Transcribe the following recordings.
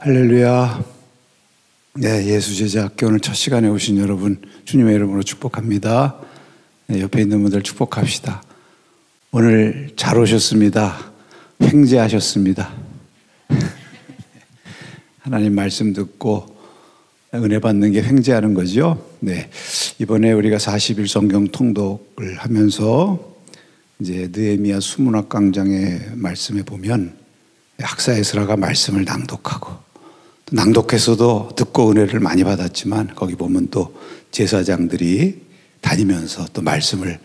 할렐루야. 네, 예수제자학교 오늘 첫 시간에 오신 여러분 주님의 이름으로 축복합니다. 네, 옆에 있는 분들 축복합시다. 오늘 잘 오셨습니다. 횡재하셨습니다. 하나님 말씀 듣고 은혜 받는 게 횡재하는 거죠. 네, 이번에 우리가 40일 성경 통독을 하면서 이제 느헤미야 수문학 강장의 말씀에 보면 학사 에스라가 말씀을 낭독하고 낭독해서도 듣고 은혜를 많이 받았지만 거기 보면 또 제사장들이 다니면서 또 말씀을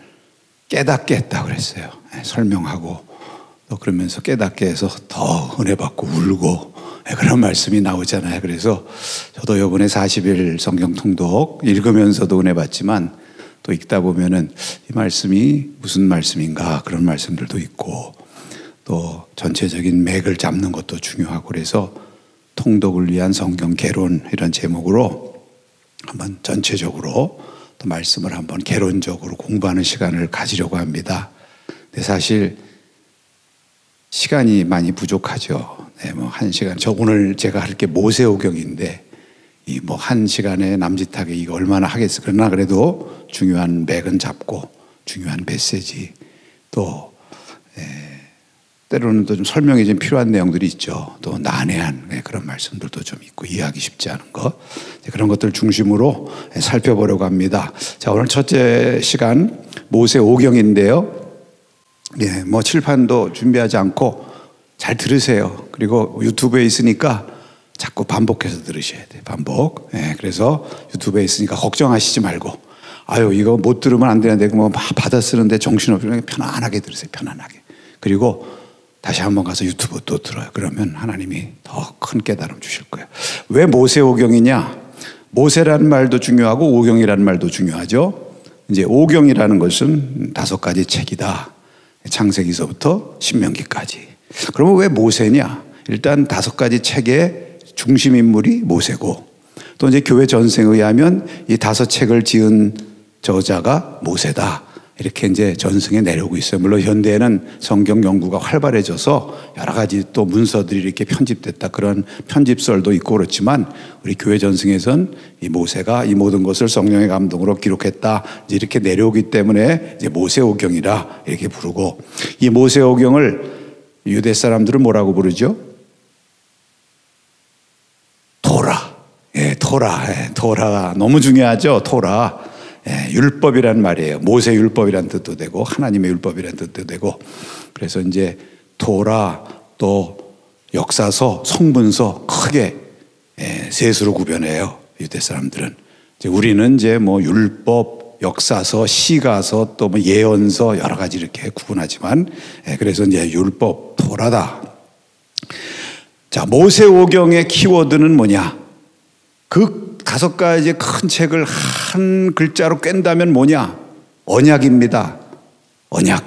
깨닫게 했다고 그랬어요. 설명하고 또 그러면서 깨닫게 해서 더 은혜 받고 울고 그런 말씀이 나오잖아요. 그래서 저도 이번에 40일 성경 통독 읽으면서도 은혜 받지만 또 읽다 보면은 이 말씀이 무슨 말씀인가 그런 말씀들도 있고 또 전체적인 맥을 잡는 것도 중요하고 그래서 통독을 위한 성경 개론 이런 제목으로 한번 전체적으로 또 말씀을 한번 개론적으로 공부하는 시간을 가지려고 합니다. 근데 사실 시간이 많이 부족하죠. 네, 뭐 1시간. 오늘 제가 할 게 모세오경인데 이 뭐 1시간에 남짓하게 이거 얼마나 하겠어. 그러나 그래도 중요한 맥은 잡고 중요한 메시지 또 때로는 또 좀 설명이 좀 필요한 내용들이 있죠. 또 난해한 그런 말씀들도 좀 있고 이해하기 쉽지 않은 것 그런 것들 중심으로 살펴보려고 합니다. 자, 오늘 첫째 시간 모세오경인데요. 예, 뭐 칠판도 준비하지 않고 잘 들으세요. 그리고 유튜브에 있으니까 자꾸 반복해서 들으셔야 돼요. 반복. 예, 그래서 유튜브에 있으니까 걱정하시지 말고 아유 이거 못 들으면 안 되는데 뭐 받아 쓰는데 정신없으면 편안하게 들으세요. 편안하게. 그리고 다시 한번 가서 유튜브 또 들어요. 그러면 하나님이 더 큰 깨달음 주실 거예요. 왜 모세오경이냐? 모세라는 말도 중요하고 오경이라는 말도 중요하죠. 이제 오경이라는 것은 5가지 책이다. 창세기서부터 신명기까지. 그러면 왜 모세냐? 일단 5가지 책의 중심 인물이 모세고 또 이제 교회 전생에 의하면 이 5책을 지은 저자가 모세다. 이렇게 이제 전승에 내려오고 있어요. 물론 현대에는 성경 연구가 활발해져서 여러 가지 또 문서들이 이렇게 편집됐다. 그런 편집설도 있고 그렇지만 우리 교회 전승에선 이 모세가 이 모든 것을 성령의 감동으로 기록했다. 이제 이렇게 내려오기 때문에 이제 모세오경이라 이렇게 부르고 이 모세오경을 유대 사람들은 뭐라고 부르죠? 토라. 예, 토라. 예, 토라가 너무 중요하죠. 토라. 예, 율법이란 말이에요. 모세 율법이란 뜻도 되고 하나님의 율법이란 뜻도 되고 그래서 이제 토라 또 역사서 성문서 크게 셋으로 구별해요. 유대 사람들은 이제 우리는 이제 뭐 율법 역사서 시가서 또 뭐 예언서 여러 가지 이렇게 구분하지만 그래서 이제 율법 토라다. 자, 모세오경의 키워드는 뭐냐? 그 5가지 큰 책을 한 글자로 깬다면 뭐냐? 언약입니다. 언약.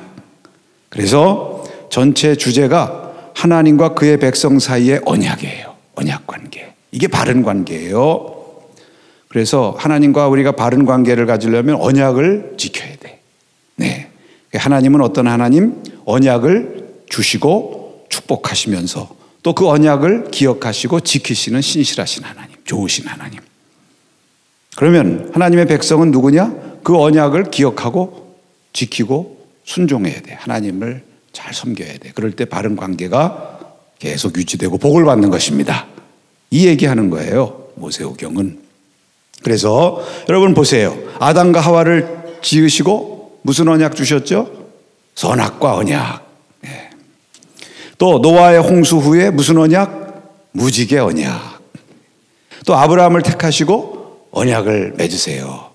그래서 전체 주제가 하나님과 그의 백성 사이의 언약이에요. 언약 관계. 이게 바른 관계예요. 그래서 하나님과 우리가 바른 관계를 가지려면 언약을 지켜야 돼. 네. 하나님은 어떤 하나님? 언약을 주시고 축복하시면서 또 그 언약을 기억하시고 지키시는 신실하신 하나님, 좋으신 하나님. 그러면 하나님의 백성은 누구냐? 그 언약을 기억하고 지키고 순종해야 돼. 하나님을 잘 섬겨야 돼. 그럴 때 바른 관계가 계속 유지되고 복을 받는 것입니다. 이 얘기하는 거예요. 모세오경은. 그래서 여러분 보세요. 아담과 하와를 지으시고 무슨 언약 주셨죠? 선악과 언약. 네. 또 노아의 홍수 후에 무슨 언약? 무지개 언약. 또 아브라함을 택하시고 언약을 맺으세요.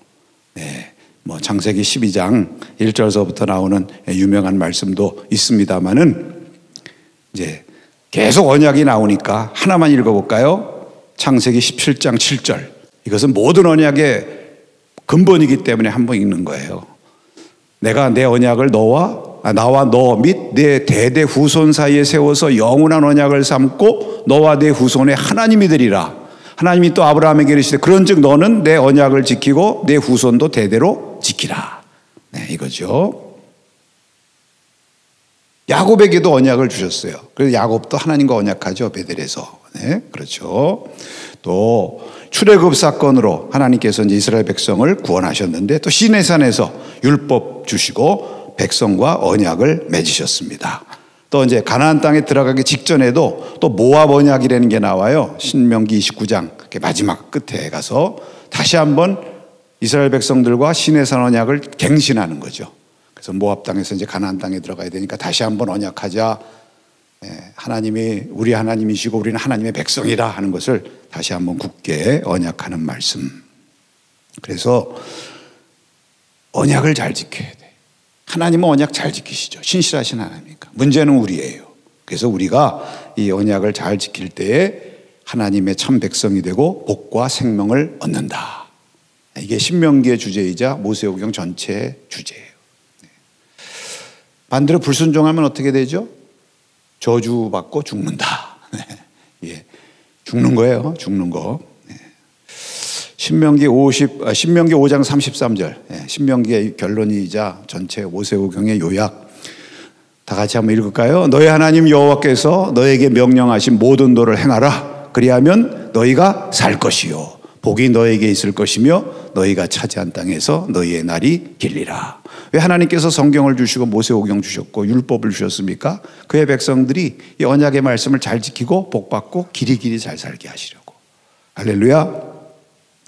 네. 뭐 창세기 12장 1절서부터 나오는 유명한 말씀도 있습니다만은 이제 계속 언약이 나오니까 하나만 읽어볼까요? 창세기 17장 7절. 이것은 모든 언약의 근본이기 때문에 한번 읽는 거예요. 내가 내 언약을 나와 너 및 내 대대 후손 사이에 세워서 영원한 언약을 삼고 너와 내 후손의 하나님이 되리라. 하나님이 또 아브라함에게 이르시되 그런즉 너는 내 언약을 지키고 내 후손도 대대로 지키라. 네, 이거죠. 야곱에게도 언약을 주셨어요. 그래서 야곱도 하나님과 언약하죠, 베델에서. 네, 그렇죠. 또 출애굽 사건으로 하나님께서 이제 이스라엘 백성을 구원하셨는데 또 시내산에서 율법 주시고 백성과 언약을 맺으셨습니다. 또 이제 가나안 땅에 들어가기 직전에도 또 모압 언약이라는 게 나와요. 신명기 29장 마지막 끝에 가서 다시 한번 이스라엘 백성들과 시내산 언약을 갱신하는 거죠. 그래서 모압 땅에서 이제 가나안 땅에 들어가야 되니까 다시 한번 언약하자. 하나님이 우리 하나님이시고 우리는 하나님의 백성이라 하는 것을 다시 한번 굳게 언약하는 말씀. 그래서 언약을 잘 지켜야 돼. 하나님은 언약 잘 지키시죠. 신실하신 하나님이니까. 문제는 우리예요. 그래서 우리가 이 언약을 잘 지킬 때에 하나님의 참 백성이 되고 복과 생명을 얻는다. 이게 신명기의 주제이자 모세오경 전체의 주제예요. 반대로 불순종하면 어떻게 되죠? 저주받고 죽는다. 예, 죽는 거예요. 죽는 거. 신명기 5장 33절. 신명기의 결론이자 전체 모세오경의 요약. 다 같이 한번 읽을까요? 너희 하나님 여호와께서 너에게 명령하신 모든 도를 행하라. 그리하면 너희가 살 것이요 복이 너에게 있을 것이며 너희가 차지한 땅에서 너희의 날이 길리라. 왜 하나님께서 성경을 주시고 모세오경 주셨고 율법을 주셨습니까? 그의 백성들이 이 언약의 말씀을 잘 지키고 복받고 길이길이 잘 살게 하시려고. 할렐루야.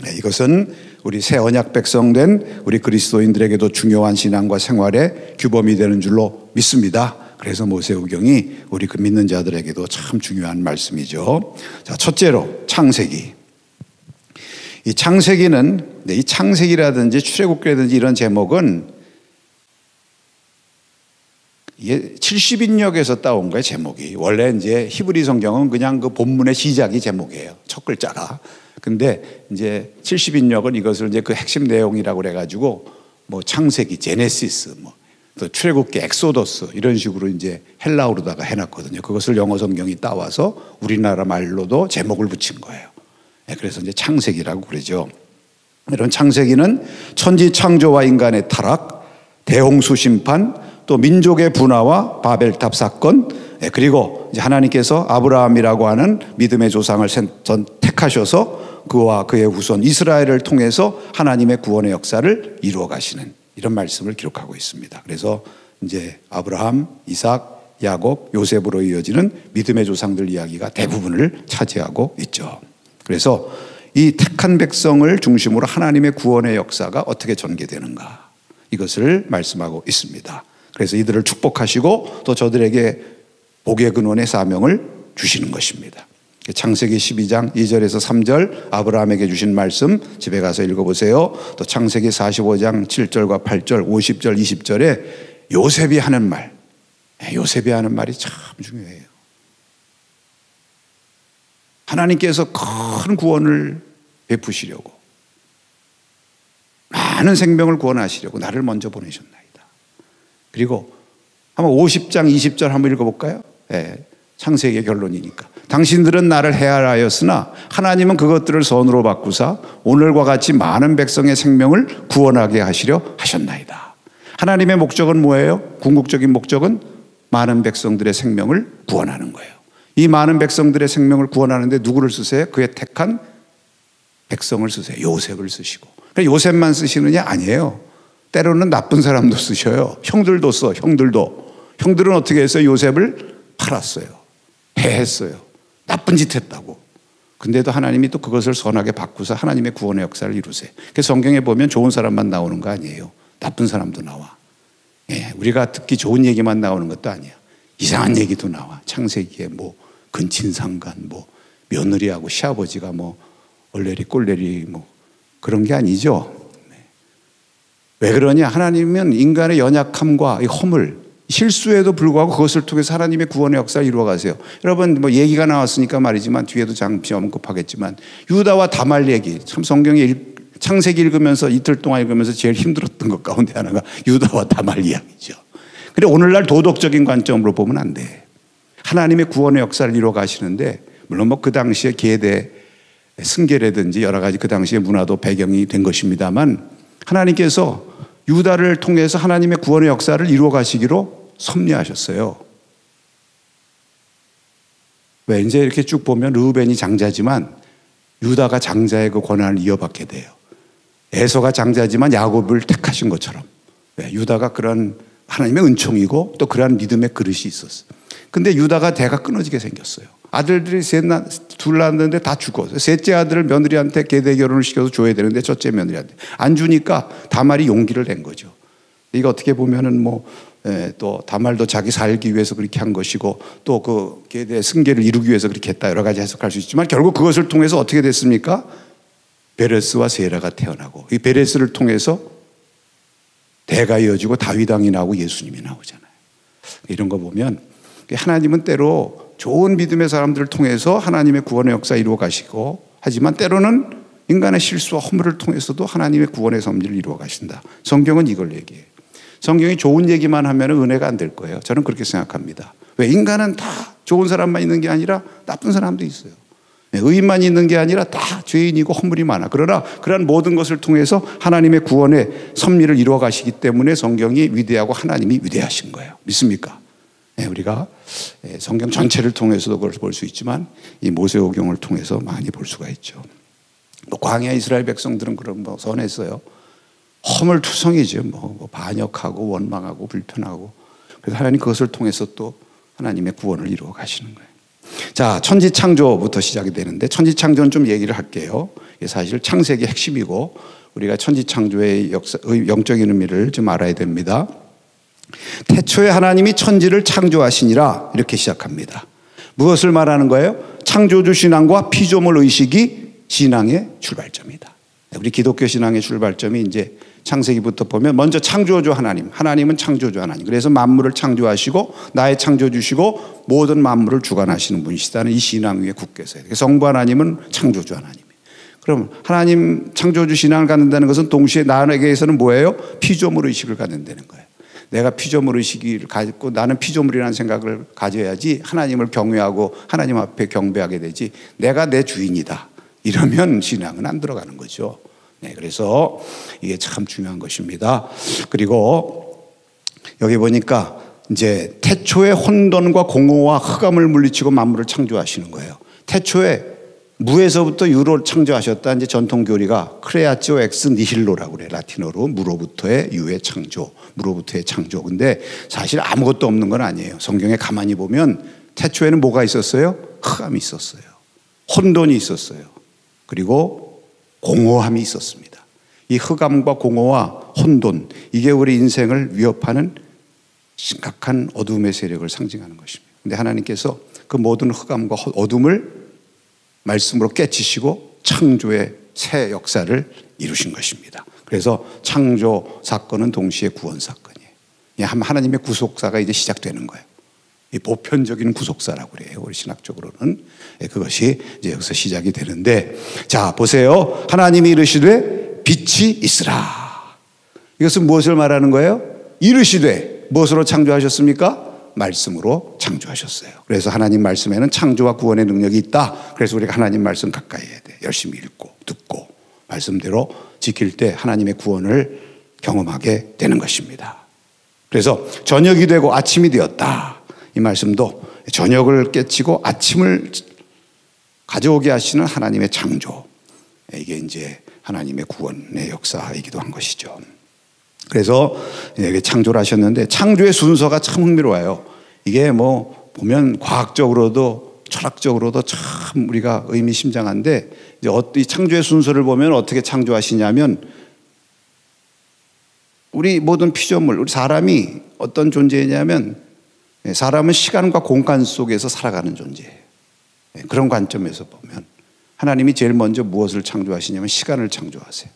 네, 이것은 우리 새 언약 백성된 우리 그리스도인들에게도 중요한 신앙과 생활의 규범이 되는 줄로 믿습니다. 그래서 모세오경이 우리 그 믿는 자들에게도 참 중요한 말씀이죠. 자, 첫째로 창세기. 이 창세기는 이 창세기라든지 출애굽기라든지 이런 제목은 이게 70인역에서 따온 거예요, 제목이. 원래 이제 히브리 성경은 그냥 그 본문의 시작이 제목이에요. 첫 글자가. 근데 이제 70인역은 이것을 이제 그 핵심 내용이라고 그래가지고 뭐 창세기, 제네시스, 뭐 또 출애굽기, 엑소더스 이런 식으로 이제 헬라어로다가 해놨거든요. 그것을 영어 성경이 따와서 우리나라 말로도 제목을 붙인 거예요. 그래서 이제 창세기라고 그러죠. 이런 창세기는 천지 창조와 인간의 타락, 대홍수 심판, 또 민족의 분화와 바벨탑 사건, 그리고 이제 하나님께서 아브라함이라고 하는 믿음의 조상을 택하셔서 그와 그의 후손 이스라엘을 통해서 하나님의 구원의 역사를 이루어 가시는 이런 말씀을 기록하고 있습니다. 그래서 이제 아브라함, 이삭, 야곱, 요셉으로 이어지는 믿음의 조상들 이야기가 대부분을 차지하고 있죠. 그래서 이 택한 백성을 중심으로 하나님의 구원의 역사가 어떻게 전개되는가 이것을 말씀하고 있습니다. 그래서 이들을 축복하시고 또 저들에게 복의 근원의 사명을 주시는 것입니다. 창세기 12장 2절에서 3절 아브라함에게 주신 말씀 집에 가서 읽어보세요. 또 창세기 45장 7절과 8절 50절 20절에 요셉이 하는 말, 요셉이 하는 말이 참 중요해요. 하나님께서 큰 구원을 베푸시려고 많은 생명을 구원하시려고 나를 먼저 보내셨나이다. 그리고 한번 50장 20절 한번 읽어볼까요? 창세기의 결론이니까. 당신들은 나를 헤아라하였으나 하나님은 그것들을 선으로 바꾸사 오늘과 같이 많은 백성의 생명을 구원하게 하시려 하셨나이다. 하나님의 목적은 뭐예요? 궁극적인 목적은 많은 백성들의 생명을 구원하는 거예요. 이 많은 백성들의 생명을 구원하는데 누구를 쓰세요? 그의 택한 백성을 쓰세요. 요셉을 쓰시고. 그러니까 요셉만 쓰시느냐? 아니에요. 때로는 나쁜 사람도 쓰셔요. 형들도 써. 형들은 어떻게 했어요? 요셉을 팔았어요. 해했어요. 나쁜 짓 했다고. 근데도 하나님이 또 그것을 선하게 바꾸서 하나님의 구원의 역사를 이루세요. 그래서 성경에 보면 좋은 사람만 나오는 거 아니에요. 나쁜 사람도 나와. 우리가 듣기 좋은 얘기만 나오는 것도 아니야. 이상한 얘기도 나와. 창세기에 뭐 근친상간, 뭐 며느리하고 시아버지가 뭐 얼레리 꼴레리 뭐 그런 게 아니죠. 왜 그러냐? 하나님은 인간의 연약함과 이 허물, 실수에도 불구하고 그것을 통해서 하나님의 구원의 역사를 이루어 가세요. 여러분 뭐 얘기가 나왔으니까 말이지만 뒤에도 잠시 언급하겠지만 유다와 다말 얘기, 참 성경에 창세기 읽으면서 이틀 동안 읽으면서 제일 힘들었던 것 가운데 하나가 유다와 다말 이야기죠. 그래 오늘날 도덕적인 관점으로 보면 안 돼. 하나님의 구원의 역사를 이루어 가시는데 물론 뭐 그 당시에 계대 승계라든지 여러 가지 그 당시의 문화도 배경이 된 것입니다만 하나님께서 유다를 통해서 하나님의 구원의 역사를 이루어 가시기로 섭리하셨어요. 왜 이제 이렇게 쭉 보면 르우벤이 장자지만 유다가 장자의 그 권한을 이어받게 돼요. 에서가 장자지만 야곱을 택하신 것처럼 유다가 그런 하나님의 은총이고 또 그러한 믿음의 그릇이 있었어요. 근데 유다가 대가 끊어지게 생겼어요. 아들들이 둘 낳았는데 다 죽었어요. 셋째 아들을 며느리한테 계대 결혼을 시켜서 줘야 되는데 첫째 며느리한테 안 주니까 다말이 용기를 낸 거죠. 이거 어떻게 보면은 또 다말도 자기 살기 위해서 그렇게 한 것이고 또 그 계대 승계를 이루기 위해서 그렇게 했다, 여러 가지 해석할 수 있지만 결국 그것을 통해서 어떻게 됐습니까? 베레스와 세라가 태어나고 이 베레스를 통해서 대가 이어지고 다윗 왕이 나오고 예수님이 나오잖아요. 이런 거 보면 하나님은 때로 좋은 믿음의 사람들을 통해서 하나님의 구원의 역사 이루어 가시고, 하지만 때로는 인간의 실수와 허물을 통해서도 하나님의 구원의 섭리를 이루어 가신다. 성경은 이걸 얘기해요. 성경이 좋은 얘기만 하면 은혜가 안 될 거예요. 저는 그렇게 생각합니다. 왜? 인간은 다 좋은 사람만 있는 게 아니라 나쁜 사람도 있어요. 의인만 있는 게 아니라 다 죄인이고 허물이 많아. 그러나 그러한 모든 것을 통해서 하나님의 구원의 섭리를 이루어 가시기 때문에 성경이 위대하고 하나님이 위대하신 거예요. 믿습니까? 우리가 성경 전체를 통해서도 그걸 볼 수 있지만 이 모세오경을 통해서 많이 볼 수가 있죠. 광야 이스라엘 백성들은 그런 선했어요. 허물투성이죠. 반역하고 원망하고 불편하고. 그래서 하나님 그것을 통해서 또 하나님의 구원을 이루어 가시는 거예요. 자, 천지창조부터 시작이 되는데 천지창조는 좀 얘기를 할게요. 이게 사실 창세기 핵심이고 우리가 천지창조의 영적인 의미를 좀 알아야 됩니다. 태초에 하나님이 천지를 창조하시니라, 이렇게 시작합니다. 무엇을 말하는 거예요? 창조주 신앙과 피조물 의식이 신앙의 출발점이다. 우리 기독교 신앙의 출발점이 이제 창세기부터 보면 먼저 창조주 하나님, 하나님은 창조주 하나님. 그래서 만물을 창조하시고 나의 창조주시고 모든 만물을 주관하시는 분이시다는 이 신앙 위에 굳게 서야 돼요. 성부 하나님은 창조주 하나님. 그럼 하나님 창조주 신앙을 갖는다는 것은 동시에 나에게서는 뭐예요? 피조물 의식을 갖는다는 거예요. 내가 피조물 의식을 가지고 나는 피조물이라는 생각을 가져야지 하나님을 경외하고 하나님 앞에 경배하게 되지, 내가 내 주인이다 이러면 신앙은 안 들어가는 거죠. 그래서 이게 참 중요한 것입니다. 그리고 여기 보니까 이제 태초에 혼돈과 공허와 흑암을 물리치고 만물을 창조하시는 거예요. 태초에 무에서부터 유로 창조하셨다. 이제 전통 교리가 크레아티오 엑스 니힐로라고 그래요. 라틴어로 무로부터의 유의 창조, 무로부터의 창조. 근데 사실 아무것도 없는 건 아니에요. 성경에 가만히 보면 태초에는 뭐가 있었어요? 흑암이 있었어요. 혼돈이 있었어요. 그리고 공허함이 있었습니다. 이 흑암과 공허와 혼돈, 이게 우리 인생을 위협하는 심각한 어둠의 세력을 상징하는 것입니다. 근데 하나님께서 그 모든 흑암과 어둠을 말씀으로 깨치시고 창조의 새 역사를 이루신 것입니다. 그래서 창조 사건은 동시에 구원 사건이에요. 하나님의 구속사가 이제 시작되는 거예요. 이 보편적인 구속사라고 그래요. 우리 신학적으로는. 그것이 이제 여기서 시작이 되는데, 자, 보세요. 하나님이 이르시되 빛이 있으라. 이것은 무엇을 말하는 거예요? 이르시되 무엇으로 창조하셨습니까? 말씀으로 창조하셨어요. 그래서 하나님 말씀에는 창조와 구원의 능력이 있다. 그래서 우리가 하나님 말씀 가까이 해야 돼. 열심히 읽고 듣고 말씀대로 지킬 때 하나님의 구원을 경험하게 되는 것입니다. 그래서 저녁이 되고 아침이 되었다. 이 말씀도 저녁을 깨치고 아침을 가져오게 하시는 하나님의 창조, 이게 이제 하나님의 구원의 역사이기도 한 것이죠. 그래서 이게 창조를 하셨는데 창조의 순서가 참 흥미로워요. 이게 보면 과학적으로도 철학적으로도 참 우리가 의미심장한데, 이제 이 창조의 순서를 보면 어떻게 창조하시냐면, 우리 모든 피조물, 우리 사람이 어떤 존재냐면, 사람은 시간과 공간 속에서 살아가는 존재예요. 그런 관점에서 보면 하나님이 제일 먼저 무엇을 창조하시냐면 시간을 창조하세요.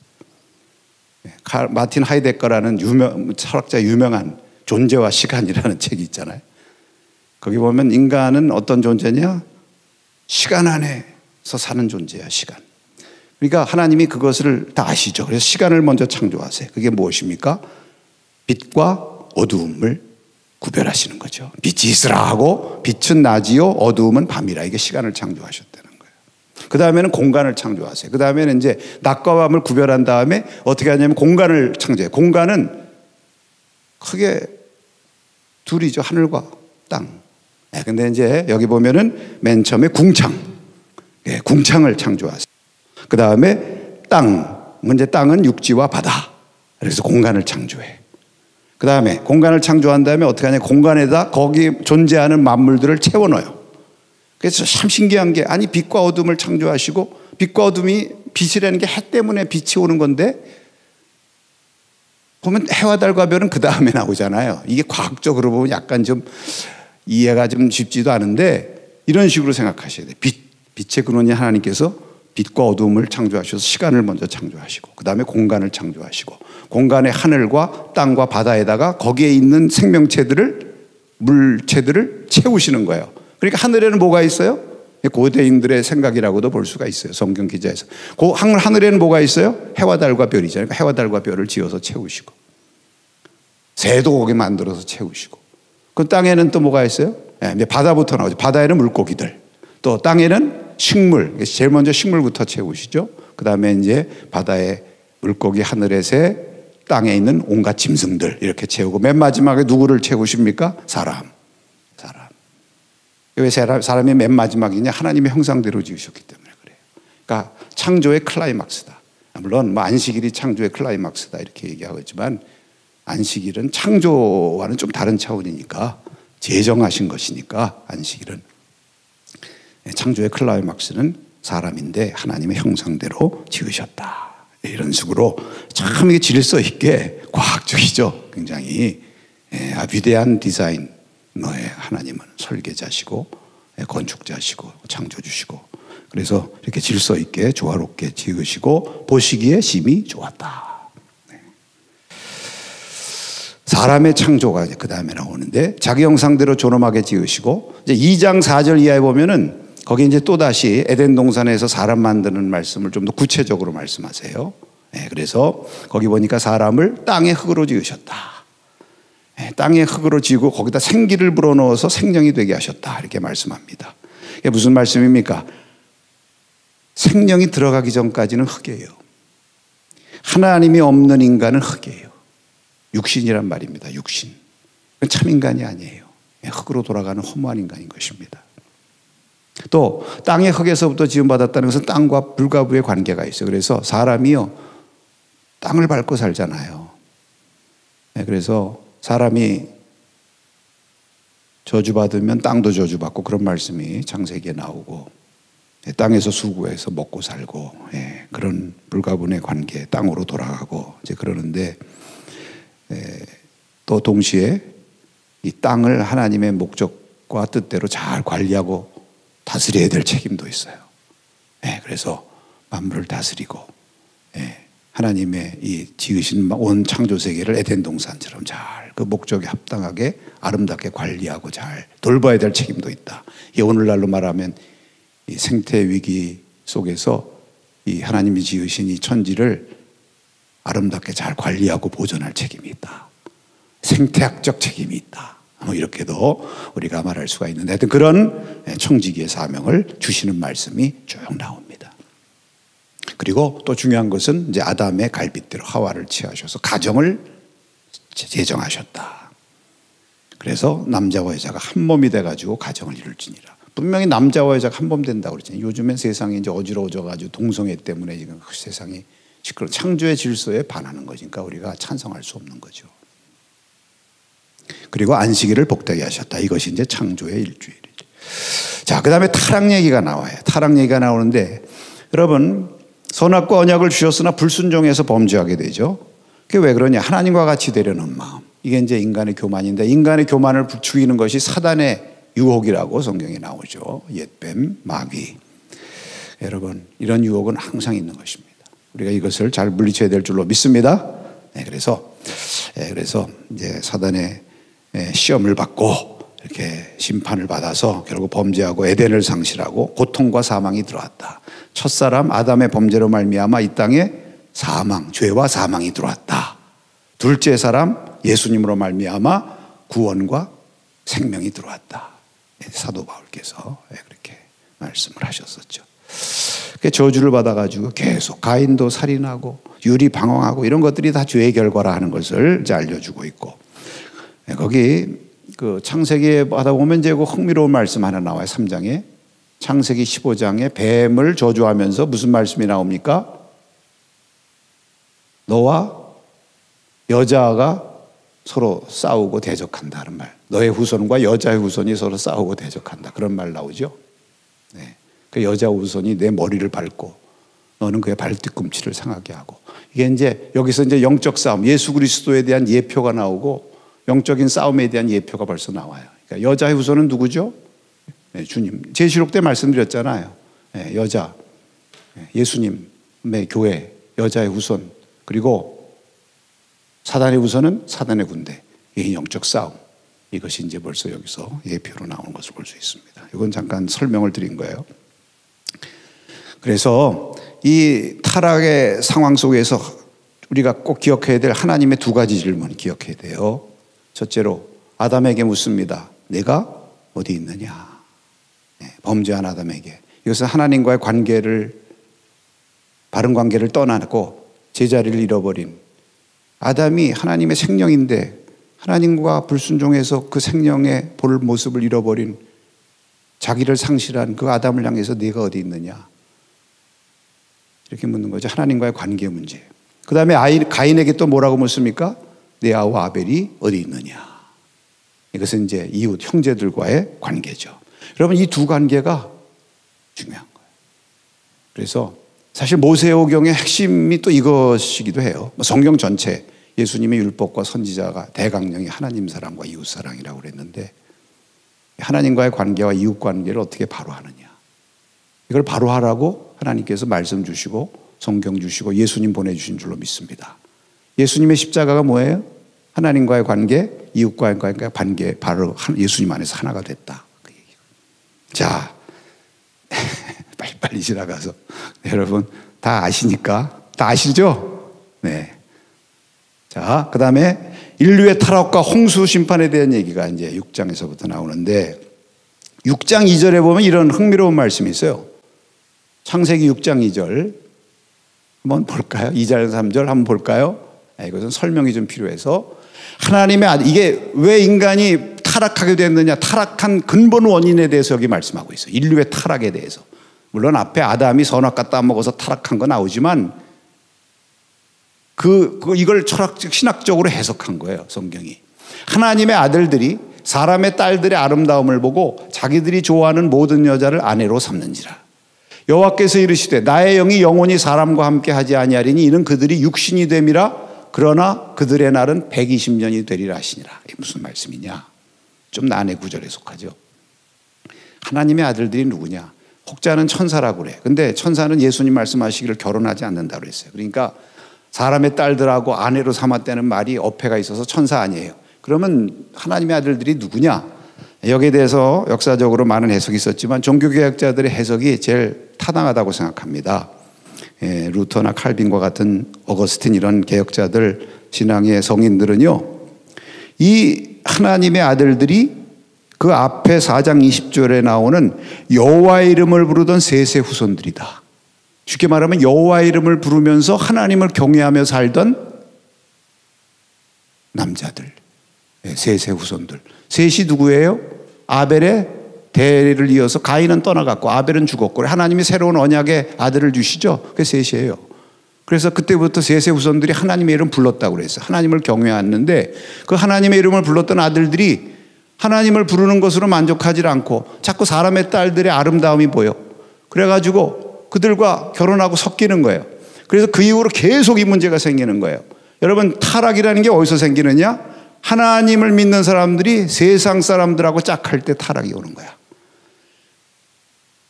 마틴 하이데거라는 철학자 유명한 존재와 시간이라는 책이 있잖아요. 거기 보면 인간은 어떤 존재냐? 시간 안에서 사는 존재야, 시간. 그러니까 하나님이 그것을 다 아시죠. 그래서 시간을 먼저 창조하세요. 그게 무엇입니까? 빛과 어두움을 구별하시는 거죠. 빛이 있으라 하고 빛은 낮이요 어두움은 밤이라, 이게 시간을 창조하셨다는 거예요. 그 다음에는 공간을 창조하세요. 그 다음에는 이제 낮과 밤을 구별한 다음에 어떻게 하냐면 공간을 창조해요. 공간은 크게 둘이죠. 하늘과 땅. 근데 이제 여기 보면은 맨 처음에 궁창, 궁창을 창조하세요. 그 다음에 땅, 이제 땅은 육지와 바다. 그래서 공간을 창조해. 그 다음에 공간을 창조한 다음에 어떻게 하냐, 공간에다 거기 존재하는 만물들을 채워 넣어요. 그래서 참 신기한 게, 아니 빛과 어둠을 창조하시고, 빛과 어둠이, 빛이라는 게 해 때문에 빛이 오는 건데, 보면 해와 달과 별은 그 다음에 나오잖아요. 이게 과학적으로 보면 약간 좀 이해가 좀 쉽지도 않은데, 이런 식으로 생각하셔야 돼요. 빛의 근원이 하나님께서 빛과 어둠을 창조하셔서 시간을 먼저 창조하시고, 그 다음에 공간을 창조하시고, 공간의 하늘과 땅과 바다에다가 거기에 있는 생명체들을, 물체들을 채우시는 거예요. 그러니까 하늘에는 뭐가 있어요? 고대인들의 생각이라고도 볼 수가 있어요. 성경 기자에서. 그 하늘에는 뭐가 있어요? 해와 달과 별이잖아요. 그러니까 해와 달과 별을 지어서 채우시고, 새도 거기 만들어서 채우시고, 그 땅에는 또 뭐가 있어요? 이제 바다부터 나오죠. 바다에는 물고기들, 또 땅에는 식물, 제일 먼저 식물부터 채우시죠. 그 다음에 이제 바다에 물고기, 하늘의 새, 땅에 있는 온갖 짐승들 이렇게 채우고, 맨 마지막에 누구를 채우십니까? 사람. 왜 사람이 맨 마지막이냐? 하나님의 형상대로 지으셨기 때문에 그래요. 그러니까 창조의 클라이막스다. 물론 뭐 안식일이 창조의 클라이막스다 이렇게 얘기하지만, 안식일은 창조와는 좀 다른 차원이니까, 제정하신 것이니까 안식일은. 창조의 클라이막스는 사람인데 하나님의 형상대로 지으셨다. 이런 식으로 참 이게 질서 있게, 과학적이죠. 굉장히 위대한 디자인. 하나님은 설계자시고 건축자시고 창조주시고, 그래서 이렇게 질서 있게 조화롭게 지으시고 보시기에 심히 좋았다. 사람의 창조가 그 다음에 나오는데, 자기 형상대로 존엄하게 지으시고, 이제 2장 4절 이하에 보면은 거기 이제 또 다시 에덴 동산에서 사람 만드는 말씀을 좀 더 구체적으로 말씀하세요. 그래서 거기 보니까 사람을 땅의 흙으로 지으셨다. 땅의 흙으로 지고 거기다 생기를 불어넣어서 생명이 되게 하셨다. 이렇게 말씀합니다. 이게 무슨 말씀입니까? 생명이 들어가기 전까지는 흙이에요. 하나님이 없는 인간은 흙이에요. 육신이란 말입니다. 육신. 참 인간이 아니에요. 흙으로 돌아가는 허무한 인간인 것입니다. 또 땅의 흙에서부터 지음받았다는 것은 땅과 불과 부의 관계가 있어요. 그래서 사람이요, 땅을 밟고 살잖아요. 그래서 사람이 저주받으면 땅도 저주받고, 그런 말씀이 창세기에 나오고, 땅에서 수고해서 먹고 살고, 그런 불가분의 관계, 땅으로 돌아가고 이제 그러는데, 또 동시에 이 땅을 하나님의 목적과 뜻대로 잘 관리하고 다스려야 될 책임도 있어요. 그래서 만물을 다스리고, 하나님의 이 지으신 온 창조 세계를 에덴 동산처럼 잘 그 목적에 합당하게 아름답게 관리하고 잘 돌봐야 될 책임도 있다. 이 오늘날로 말하면 이 생태 위기 속에서 이 하나님이 지으신 이 천지를 아름답게 잘 관리하고 보존할 책임이 있다. 생태학적 책임이 있다. 뭐 이렇게도 우리가 말할 수가 있는데, 하여튼 그런 청지기의 사명을 주시는 말씀이 쭉 나옵니다. 그리고 또 중요한 것은 이제 아담의 갈빗대로 하와를 취하셔서 가정을 제정하셨다. 그래서 남자와 여자가 한 몸이 돼가지고 가정을 이룰지니라. 분명히 남자와 여자가 한 몸 된다고 그랬잖아요. 요즘엔 세상이 이제 어지러워져가지고 동성애 때문에 지금 세상이 시끄러워. 창조의 질서에 반하는 거니까 우리가 찬성할 수 없는 거죠. 그리고 안식일을 복되게 하셨다. 이것이 이제 창조의 일주일이죠. 자, 그 다음에 타락 얘기가 나와요. 타락 얘기가 나오는데, 여러분, 선악과 언약을 주셨으나 불순종해서 범죄하게 되죠. 그게 왜 그러냐? 하나님과 같이 되려는 마음. 이게 이제 인간의 교만인데, 인간의 교만을 죽이는 것이 사단의 유혹이라고 성경에 나오죠. 옛뱀, 마귀. 여러분, 이런 유혹은 항상 있는 것입니다. 우리가 이것을 잘 물리쳐야 될 줄로 믿습니다. 그래서 이제 사단의 시험을 받고 이렇게 심판을 받아서 결국 범죄하고 에덴을 상실하고 고통과 사망이 들어왔다. 첫사람 아담의 범죄로 말미암아 이 땅에 죄와 사망이 들어왔다. 둘째 사람 예수님으로 말미암아 구원과 생명이 들어왔다. 사도 바울께서 그렇게 말씀을 하셨었죠. 저주를 받아가지고 계속 가인도 살인하고 유리 방황하고 이런 것들이 다 죄의 결과라 하는 것을 이제 알려주고 있고, 거기 그 창세기에 하다 보면 이제 그 흥미로운 말씀 하나 나와요. 3장에. 창세기 15장에 뱀을 저주하면서 무슨 말씀이 나옵니까? 너와 여자가 서로 싸우고 대적한다는 말. 너의 후손과 여자의 후손이 서로 싸우고 대적한다. 그런 말 나오죠. 네. 그 여자 후손이 내 머리를 밟고 너는 그의 발뒤꿈치를 상하게 하고. 이게 이제 여기서 이제 영적 싸움, 예수 그리스도에 대한 예표가 나오고 영적인 싸움에 대한 예표가 벌써 나와요. 그러니까 여자의 후손은 누구죠? 네, 주님. 제시록 때 말씀드렸잖아요. 네, 여자, 예수님의 교회, 여자의 후손, 그리고 사단의 후손은 사단의 군대. 이게 영적 싸움. 이것이 이제 벌써 여기서 예표로 나오는 것을 볼 수 있습니다. 이건 잠깐 설명을 드린 거예요. 그래서 이 타락의 상황 속에서 우리가 꼭 기억해야 될 하나님의 두 가지 질문 기억해야 돼요. 첫째로 아담에게 묻습니다. 내가 어디 있느냐? 네, 범죄한 아담에게. 이것은 하나님과의 관계를, 바른 관계를 떠나고 제자리를 잃어버린 아담이 하나님의 생명인데 하나님과 불순종해서 그 생명의 볼 모습을 잃어버린, 자기를 상실한 그 아담을 향해서 네가 어디 있느냐? 이렇게 묻는 거죠. 하나님과의 관계 문제. 그 다음에 가인에게 또 뭐라고 묻습니까? 내 아우 아벨이 어디 있느냐? 이것은 이제 이웃 형제들과의 관계죠. 여러분, 이 두 관계가 중요한 거예요. 그래서 사실 모세오경의 핵심이 또 이것이기도 해요. 성경 전체, 예수님의 율법과 선지자가 대강령이 하나님 사랑과 이웃 사랑이라고 그랬는데, 하나님과의 관계와 이웃 관계를 어떻게 바로 하느냐? 이걸 바로 하라고 하나님께서 말씀 주시고 성경 주시고 예수님 보내주신 줄로 믿습니다. 예수님의 십자가가 뭐예요? 하나님과의 관계, 이웃과의 관계, 바로 예수님 안에서 하나가 됐다. 그 얘기예요. 자, 빨리빨리 지나가서 여러분 다 아시니까, 다 아시죠? 네. 자, 그 다음에 인류의 타락과 홍수 심판에 대한 얘기가 이제 6장에서부터 나오는데, 6장 2절에 보면 이런 흥미로운 말씀이 있어요. 창세기 6장 2절 한번 볼까요? 2절 3절 한번 볼까요? 이것은 설명이 좀 필요해서, 하나님의 이게 왜 인간이 타락하게 됐느냐, 타락한 근본 원인에 대해서 여기 말씀하고 있어요. 인류의 타락에 대해서. 물론 앞에 아담이 선악과 따먹어서 타락한 거 나오지만 이걸 신학적으로 해석한 거예요, 성경이. 하나님의 아들들이 사람의 딸들의 아름다움을 보고 자기들이 좋아하는 모든 여자를 아내로 삼는지라. 여호와께서 이르시되 나의 영이 영원히 사람과 함께 하지 아니하리니 이는 그들이 육신이 됨이라. 그러나 그들의 날은 120년이 되리라 하시니라. 이게 무슨 말씀이냐? 좀 난해 구절에 속하죠. 하나님의 아들들이 누구냐? 혹자는 천사라고 그래. 근데 천사는 예수님 말씀하시기를 결혼하지 않는다고 그랬어요. 그러니까 사람의 딸들하고 아내로 삼았다는 말이 어폐가 있어서 천사 아니에요. 그러면 하나님의 아들들이 누구냐? 여기에 대해서 역사적으로 많은 해석이 있었지만 종교개혁자들의 해석이 제일 타당하다고 생각합니다. 루터나 칼빈과 같은 어거스틴 이런 개혁자들, 신앙의 성인들은요, 이 하나님의 아들들이 그 앞에 4장 20절에 나오는 여호와의 이름을 부르던 셋의 후손들이다. 쉽게 말하면 여호와의 이름을 부르면서 하나님을 경외하며 살던 남자들, 셋의 후손들. 셋이 누구예요? 아벨의 대를 이어서 가인은 떠나갔고 아벨은 죽었고 하나님이 새로운 언약의 아들을 주시죠. 그게 셋이에요. 그래서 그때부터 셋의 후손들이 하나님의 이름 불렀다고 그랬어요. 하나님을 경외하는데 그 하나님의 이름을 불렀던 아들들이 하나님을 부르는 것으로 만족하지 않고 자꾸 사람의 딸들의 아름다움이 보여. 그래가지고 그들과 결혼하고 섞이는 거예요. 그래서 그 이후로 계속 이 문제가 생기는 거예요. 여러분, 타락이라는 게 어디서 생기느냐? 하나님을 믿는 사람들이 세상 사람들하고 짝할 때 타락이 오는 거야.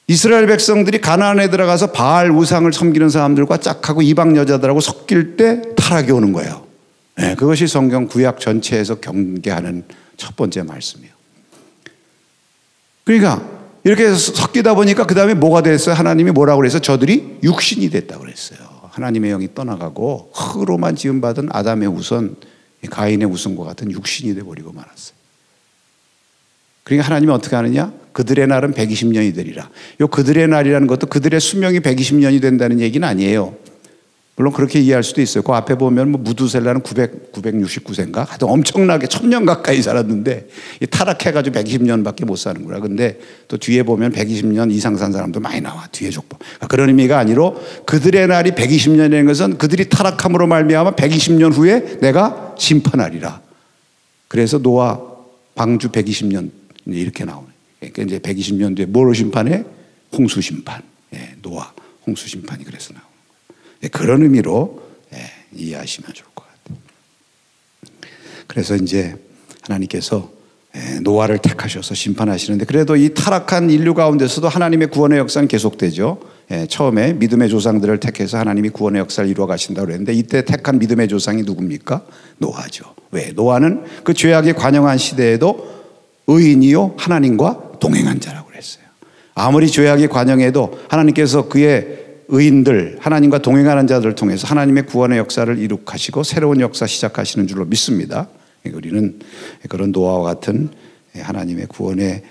이스라엘 백성들이 가나안에 들어가서 바알 우상을 섬기는 사람들과 짝하고 이방 여자들하고 섞일 때 타락이 오는 거예요. 네, 그것이 성경 구약 전체에서 경계하는 첫 번째 말씀이에요. 그러니까 이렇게 섞이다 보니까 그 다음에 뭐가 됐어요? 하나님이 뭐라고 그래서 저들이 육신이 됐다고 그랬어요. 하나님의 영이 떠나가고 흙으로만 지음받은 아담의 후손, 가인의 후손과 같은 육신이 돼버리고 말았어요. 그러니까 하나님이 어떻게 하느냐? 그들의 날은 120년이 되리라. 요 그들의 날이라는 것도 그들의 수명이 120년이 된다는 얘기는 아니에요. 물론 그렇게 이해할 수도 있어요. 그 앞에 보면 뭐 무두셀라는 969세인가? 하여튼 엄청나게 1000년 가까이 살았는데 타락해가지고 120년밖에 못 사는 거야. 근데 또 뒤에 보면 120년 이상 산 사람도 많이 나와. 뒤에 족보. 그런 의미가 아니로 그들의 날이 120년이라는 것은 그들이 타락함으로 말미암아 120년 후에 내가 심판하리라. 그래서 노아 방주 120년 이렇게 나오네. 그러니까 이제 120년 뒤에 뭐로 심판해? 홍수 심판. 노아 홍수 심판이 그래서 나오는 거예요. 그런 의미로 이해하시면 좋을 것 같아요. 그래서 이제 하나님께서 노아를 택하셔서 심판하시는데, 그래도 이 타락한 인류 가운데서도 하나님의 구원의 역사는 계속되죠. 처음에 믿음의 조상들을 택해서 하나님이 구원의 역사를 이루어 가신다고 그랬는데, 이때 택한 믿음의 조상이 누굽니까? 노아죠. 왜? 노아는 그 죄악에 관영한 시대에도 의인이요 하나님과 동행한 자라고 그랬어요. 아무리 죄악이 관영해도 하나님께서 그의 의인들, 하나님과 동행하는 자들을 통해서 하나님의 구원의 역사를 이룩하시고 새로운 역사 시작하시는 줄로 믿습니다. 우리는 그런 노아와 같은 하나님의 구원의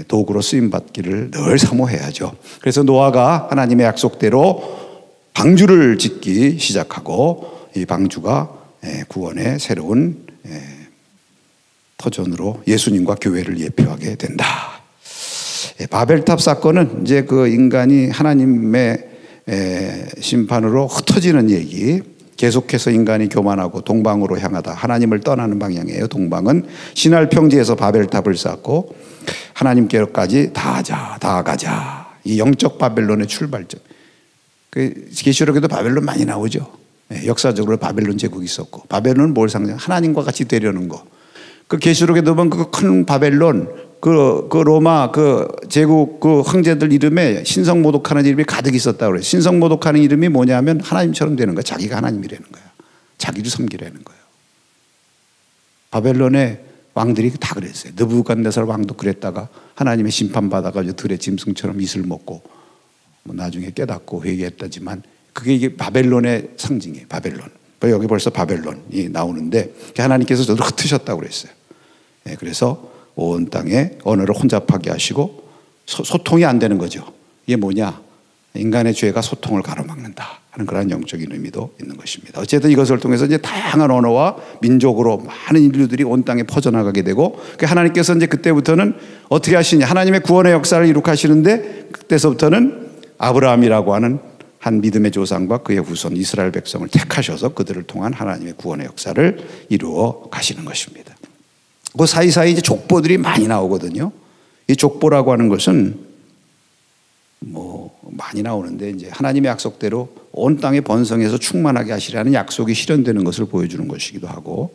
도구로 쓰임받기를 늘 사모해야죠. 그래서 노아가 하나님의 약속대로 방주를 짓기 시작하고, 이 방주가 구원의 새로운 터전으로 예수님과 교회를 예표하게 된다. 바벨탑 사건은 이제 그 인간이 하나님의 심판으로 흩어지는 얘기, 계속해서 인간이 교만하고 동방으로 향하다 하나님을 떠나는 방향이에요. 동방은 신할 평지에서 바벨탑을 쌓고 하나님께로까지 다 가자. 이 영적 바벨론의 출발점. 그 계시록에도 바벨론 많이 나오죠. 역사적으로 바벨론 제국이 있었고, 바벨론은 뭘 상징? 하나님과 같이 되려는 거. 그 계시록에도 보면 그 큰 바벨론, 그 로마 그 제국 그 황제들 이름에 신성모독하는 이름이 가득 있었다고 그래요. 신성모독하는 이름이 뭐냐면 하나님처럼 되는 거야. 자기가 하나님이라는 거야. 자기를 섬기라는 거예요. 바벨론의 왕들이 다 그랬어요. 느부갓네살 왕도 그랬다가 하나님의 심판받아가지고 들의 짐승처럼 이슬 먹고 뭐 나중에 깨닫고 회개했다지만, 그게 이게 바벨론의 상징이에요. 바벨론. 여기 벌써 바벨론이 나오는데 하나님께서 저도 흩으셨다고 그랬어요. 그래서 온 땅에 언어를 혼잡하게 하시고 소통이 안 되는 거죠. 이게 뭐냐? 인간의 죄가 소통을 가로막는다 하는 그런 영적인 의미도 있는 것입니다. 어쨌든 이것을 통해서 이제 다양한 언어와 민족으로 많은 인류들이 온 땅에 퍼져나가게 되고, 하나님께서 이제 그때부터는 어떻게 하시냐? 하나님의 구원의 역사를 이룩하시는데, 그때서부터는 아브라함이라고 하는 한 믿음의 조상과 그의 후손 이스라엘 백성을 택하셔서 그들을 통한 하나님의 구원의 역사를 이루어 가시는 것입니다. 그 사이사이 이제 족보들이 많이 나오거든요. 이 족보라고 하는 것은 뭐 많이 나오는데, 이제 하나님의 약속대로 온 땅에 번성해서 충만하게 하시라는 약속이 실현되는 것을 보여주는 것이기도 하고,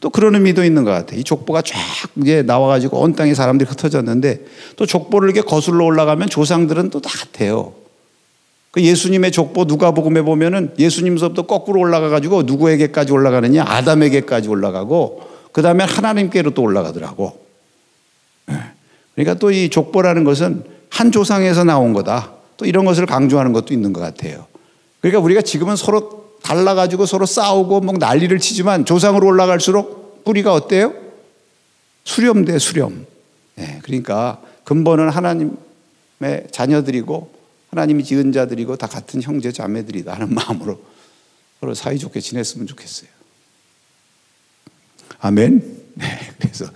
또 그런 의미도 있는 것 같아요. 이 족보가 쫙 이제 나와가지고 온 땅에 사람들이 흩어졌는데, 또 족보를 이렇게 거슬러 올라가면 조상들은 또 다 같아요. 그 예수님의 족보 누가복음에 보면은 예수님서부터 거꾸로 올라가가지고 누구에게까지 올라가느냐? 아담에게까지 올라가고, 그 다음에 하나님께로 또 올라가더라고. 그러니까 또 이 족보라는 것은 한 조상에서 나온 거다. 또 이런 것을 강조하는 것도 있는 것 같아요. 그러니까 우리가 지금은 서로 달라가지고 서로 싸우고 뭐 난리를 치지만, 조상으로 올라갈수록 뿌리가 어때요? 수렴돼, 수렴. 그러니까 근본은 하나님의 자녀들이고 하나님이 지은 자들이고 다 같은 형제 자매들이다 하는 마음으로 서로 사이좋게 지냈으면 좋겠어요. 아멘. 그래서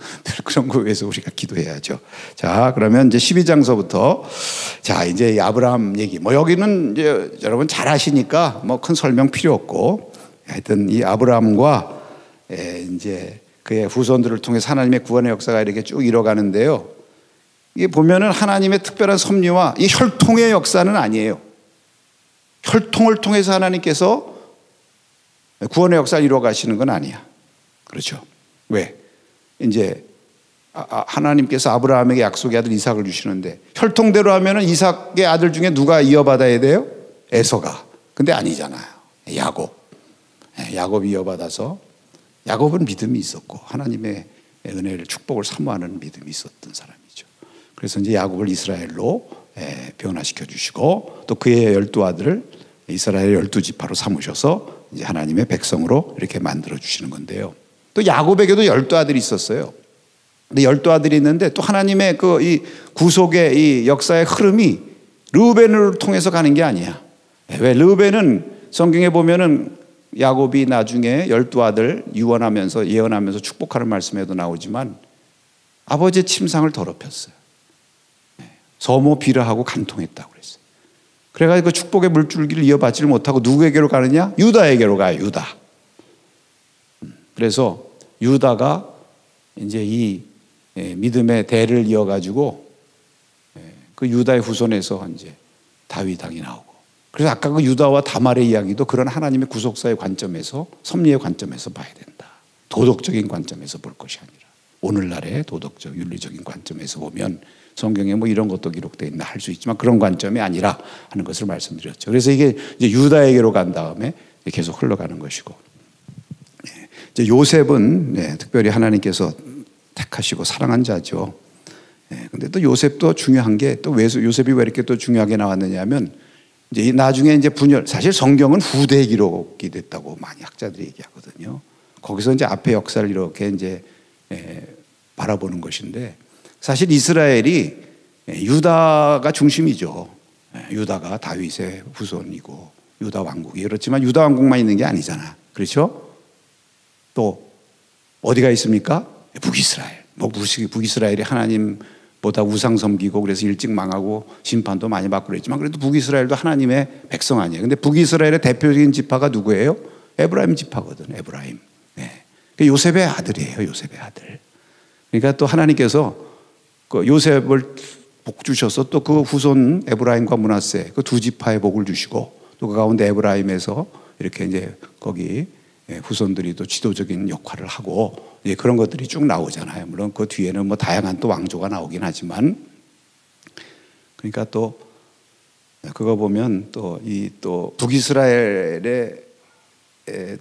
그런 거에 위해서 우리가 기도해야죠. 자, 그러면 이제 12장서부터 자, 이제 아브라함 얘기. 뭐 여기는 이제 여러분 잘 아시니까 뭐 큰 설명 필요 없고, 하여튼 이 아브라함과 이제 그의 후손들을 통해서 하나님의 구원의 역사가 이렇게 쭉 이뤄가는데요. 이게 보면은 하나님의 특별한 섭리와 이 혈통의 역사는 아니에요. 혈통을 통해서 하나님께서 구원의 역사를 이루어 가시는 건 아니야. 그렇죠. 왜? 이제 하나님께서 아브라함에게 약속의 아들 이삭을 주시는데, 혈통대로 하면은 이삭의 아들 중에 누가 이어받아야 돼요? 에서가. 근데 아니잖아요. 야곱이 이어받아서, 야곱은 믿음이 있었고 하나님의 은혜를 축복을 사모하는 믿음이 있었던 사람이죠. 그래서 이제 야곱을 이스라엘로 변화시켜 주시고, 또 그의 12아들을 이스라엘 12지파로 삼으셔서 이제 하나님의 백성으로 이렇게 만들어 주시는 건데요. 또 야곱에게도 12아들이 있었어요. 근데 12아들이 있는데 또 하나님의 그 이 구속의 이 역사의 흐름이 르우벤을 통해서 가는 게 아니야. 왜? 르우벤은 성경에 보면은 야곱이 나중에 12아들 예언하면서 축복하는 말씀에도 나오지만 아버지의 침상을 더럽혔어요. 서모 비라하고 간통했다고 그랬어요. 그래가지고 그 축복의 물줄기를 이어받지를 못하고 누구에게로 가느냐? 유다에게로 가요. 유다. 그래서 유다가 이제 이 믿음의 대를 이어가지고 그 유다의 후손에서 이제 다윗 왕이 나오고, 그래서 아까 그 유다와 다말의 이야기도 그런 하나님의 구속사의 관점에서, 섭리의 관점에서 봐야 된다. 도덕적인 관점에서 볼 것이 아니라 오늘날의 도덕적 윤리적인 관점에서 보면 성경에 뭐 이런 것도 기록되어 있나 할 수 있지만 그런 관점이 아니라 하는 것을 말씀드렸죠. 그래서 이게 이제 유다에게로 간 다음에 계속 흘러가는 것이고, 이제 요셉은 특별히 하나님께서 택하시고 사랑한 자죠. 근데 또 요셉도 중요한 게, 또 왜 요셉이 왜 이렇게 또 중요하게 나왔느냐면, 이제 나중에 이제 분열, 사실 성경은 후대 기록이 됐다고 많이 학자들이 얘기하거든요. 거기서 이제 앞의 역사를 이렇게 이제 바라보는 것인데, 사실 이스라엘이 유다가 중심이죠. 유다가 다윗의 후손이고 유다 왕국이, 그렇지만 유다 왕국만 있는 게 아니잖아. 그렇죠? 또 어디가 있습니까? 북이스라엘. 뭐 북이스라엘이 하나님보다 우상 섬기고 그래서 일찍 망하고 심판도 많이 받고 그랬지만 그래도 북이스라엘도 하나님의 백성 아니에요. 근데 북이스라엘의 대표적인 지파가 누구예요? 에브라임 지파거든. 에브라임. 요셉의 아들이에요. 요셉의 아들. 그러니까 또 하나님께서 그 요셉을 복 주셔서 또 그 후손 에브라임과 므낫세 그 두 지파의 복을 주시고, 또 그 가운데 에브라임에서 이렇게 이제 거기 후손들이 또 지도적인 역할을 하고, 그런 것들이 쭉 나오잖아요. 물론 그 뒤에는 뭐 다양한 또 왕조가 나오긴 하지만, 그러니까 또 그거 보면 또 북이스라엘의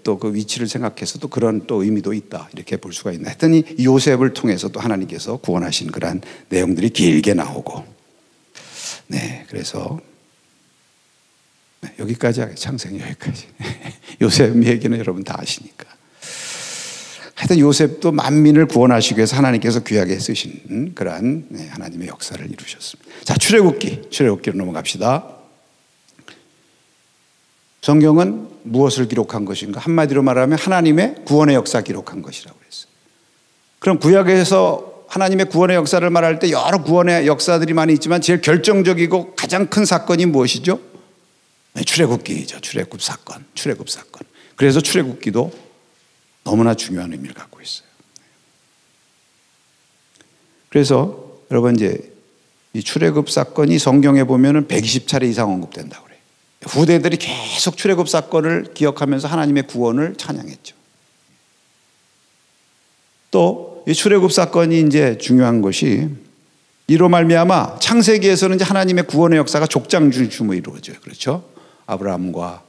또 그 위치를 생각해서 또 그런 또 의미도 있다, 이렇게 볼 수가 있나 했더니 요셉을 통해서 또 하나님께서 구원하신 그런 내용들이 길게 나오고, 그래서 여기까지 하겠습니다. 창세기 여기까지. 요셉 얘기는 여러분 다 아시니까. 하여튼 요셉도 만민을 구원하시기 위해서 하나님께서 귀하게 쓰신 그러한 하나님의 역사를 이루셨습니다. 자, 출애굽기로 넘어갑시다. 성경은 무엇을 기록한 것인가? 한마디로 말하면 하나님의 구원의 역사 기록한 것이라고 그랬어요. 그럼 구약에서 하나님의 구원의 역사를 말할 때 여러 구원의 역사들이 많이 있지만 제일 결정적이고 가장 큰 사건이 무엇이죠? 출애굽기죠. 출애굽 사건. 그래서 출애굽기도 너무나 중요한 의미를 갖고 있어요. 그래서 여러분 이제 이 출애굽 사건이 성경에 보면은 120차례 이상 언급된다고 그래요. 후대들이 계속 출애굽 사건을 기억하면서 하나님의 구원을 찬양했죠. 또 이 출애굽 사건이 이제 중요한 것이, 이로 말미암아 창세기에서는 이제 하나님의 구원의 역사가 족장 중심으로 이루어져요. 그렇죠? 아브라함과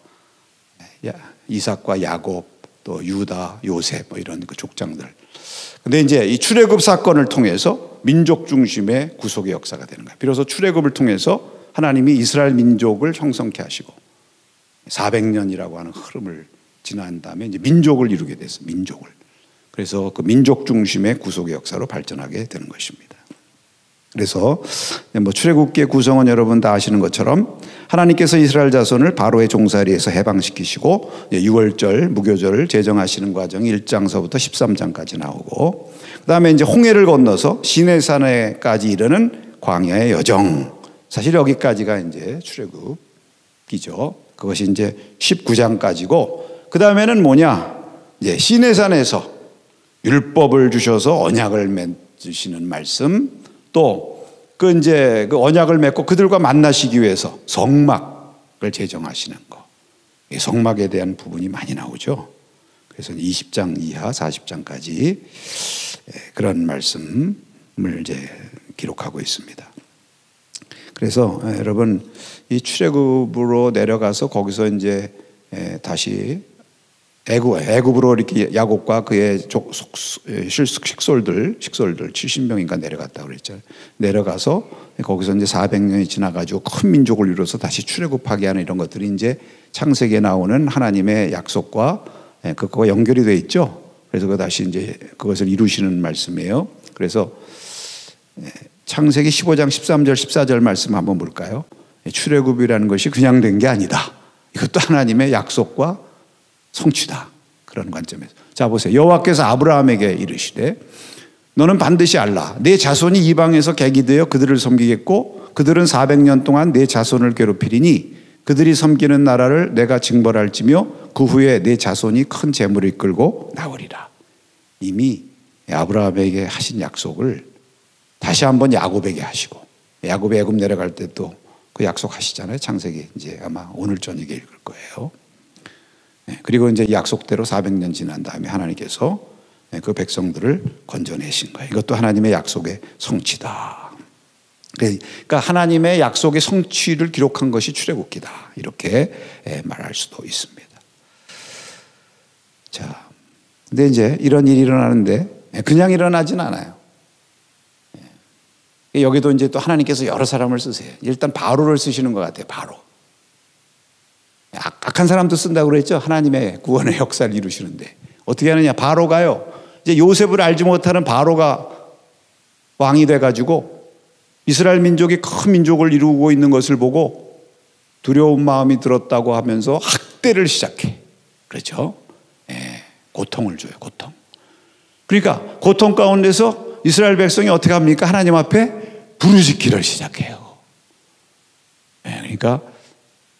이삭과 야곱, 또 유다, 요셉 뭐 이런 그 족장들. 근데 이제 이 출애굽 사건을 통해서 민족 중심의 구속의 역사가 되는 거예요. 비로소 출애굽을 통해서 하나님이 이스라엘 민족을 형성케 하시고 400년이라고 하는 흐름을 지난 다음에 이제 민족을 이루게 됐어요. 민족을. 그래서 그 민족 중심의 구속의 역사로 발전하게 되는 것입니다. 그래서 뭐 출애굽기의 구성은 여러분 다 아시는 것처럼 하나님께서 이스라엘 자손을 바로의 종살이에서 해방시키시고 6월절 무교절을 제정하시는 과정이 1장서부터 13장까지 나오고, 그다음에 이제 홍해를 건너서 시내산에까지 이르는 광야의 여정. 사실 여기까지가 이제 출애굽기죠. 그것이 이제 19장까지고, 그다음에는 뭐냐? 이제 시내산에서 율법을 주셔서 언약을 맺으시는 말씀, 또 그 이제 그 언약을 맺고 그들과 만나시기 위해서 성막을 제정하시는 거. 성막에 대한 부분이 많이 나오죠. 그래서 20장 이하 40장까지 그런 말씀을 이제 기록하고 있습니다. 그래서 여러분 이 출애굽으로 내려가서 거기서 이제 다시 애굽으로 이렇게 야곱과 그의 식솔들 70명인가 내려갔다고 그랬죠. 내려가서 거기서 이제 400년이 지나가지고 큰 민족을 이루어서 다시 출애굽하게 하는 이런 것들이 이제 창세기에 나오는 하나님의 약속과 그거와 연결이 돼 있죠. 그래서 그 다시 이제 그것을 이루시는 말씀이에요. 그래서 창세기 15장 13절 14절 말씀 한번 볼까요? 출애굽이라는 것이 그냥 된 게 아니다. 이것도 하나님의 약속과 성취다. 그런 관점에서. 자, 보세요. 여호와께서 아브라함에게 이르시되 너는 반드시 알라. 내 자손이 이방에서 객이 되어 그들을 섬기겠고 그들은 400년 동안 내 자손을 괴롭히리니 그들이 섬기는 나라를 내가 징벌할지며 그 후에 내 자손이 큰 재물을 이끌고 나오리라. 이미 아브라함에게 하신 약속을 다시 한번 야곱에게 하시고, 야곱이 애굽 내려갈 때 또 그 약속하시잖아요. 창세기 이제 아마 오늘 저녁에 읽을 거예요. 그리고 이제 약속대로 400년 지난 다음에 하나님께서 그 백성들을 건져내신 거예요. 이것도 하나님의 약속의 성취다. 그러니까 하나님의 약속의 성취를 기록한 것이 출애굽기다. 이렇게 말할 수도 있습니다. 자, 근데 이제 이런 일이 일어나는데 그냥 일어나진 않아요. 여기도 이제 또 하나님께서 여러 사람을 쓰세요. 일단 바로를 쓰시는 것 같아요. 바로. 악한 사람도 쓴다고 그랬죠. 하나님의 구원의 역사를 이루시는데 어떻게 하느냐. 바로가요. 이제 요셉을 알지 못하는 바로가 왕이 돼가지고 이스라엘 민족이 큰 민족을 이루고 있는 것을 보고 두려운 마음이 들었다고 하면서 학대를 시작해. 그렇죠. 고통을 줘요. 고통. 그러니까 고통 가운데서 이스라엘 백성이 어떻게 합니까? 하나님 앞에 부르짖기를 시작해요. 그러니까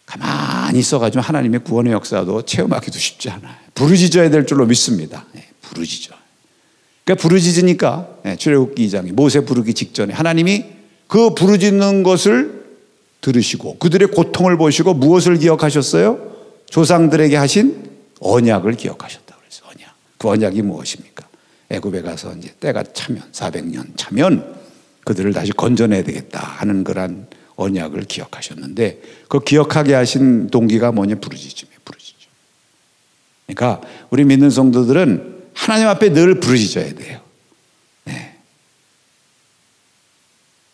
가만히 있어가지고 하나님의 구원의 역사도 체험하기도 쉽지 않아요. 부르짖어야 될 줄로 믿습니다. 부르짖어. 그러니까 부르짖으니까 출애굽기 2장에 모세 부르기 직전에 하나님이 그 부르짖는 것을 들으시고 그들의 고통을 보시고 무엇을 기억하셨어요? 조상들에게 하신 언약을 기억하셨다고 그랬어요. 언약. 그 언약이 무엇입니까? 애굽에 가서 이제 때가 차면 400년 차면 그들을 다시 건져내야 되겠다 하는 그런 언약을 기억하셨는데 그 기억하게 하신 동기가 뭐냐? 부르짖음이에요. 부르짖음. 그러니까 우리 믿는 성도들은 하나님 앞에 늘 부르짖어야 돼요.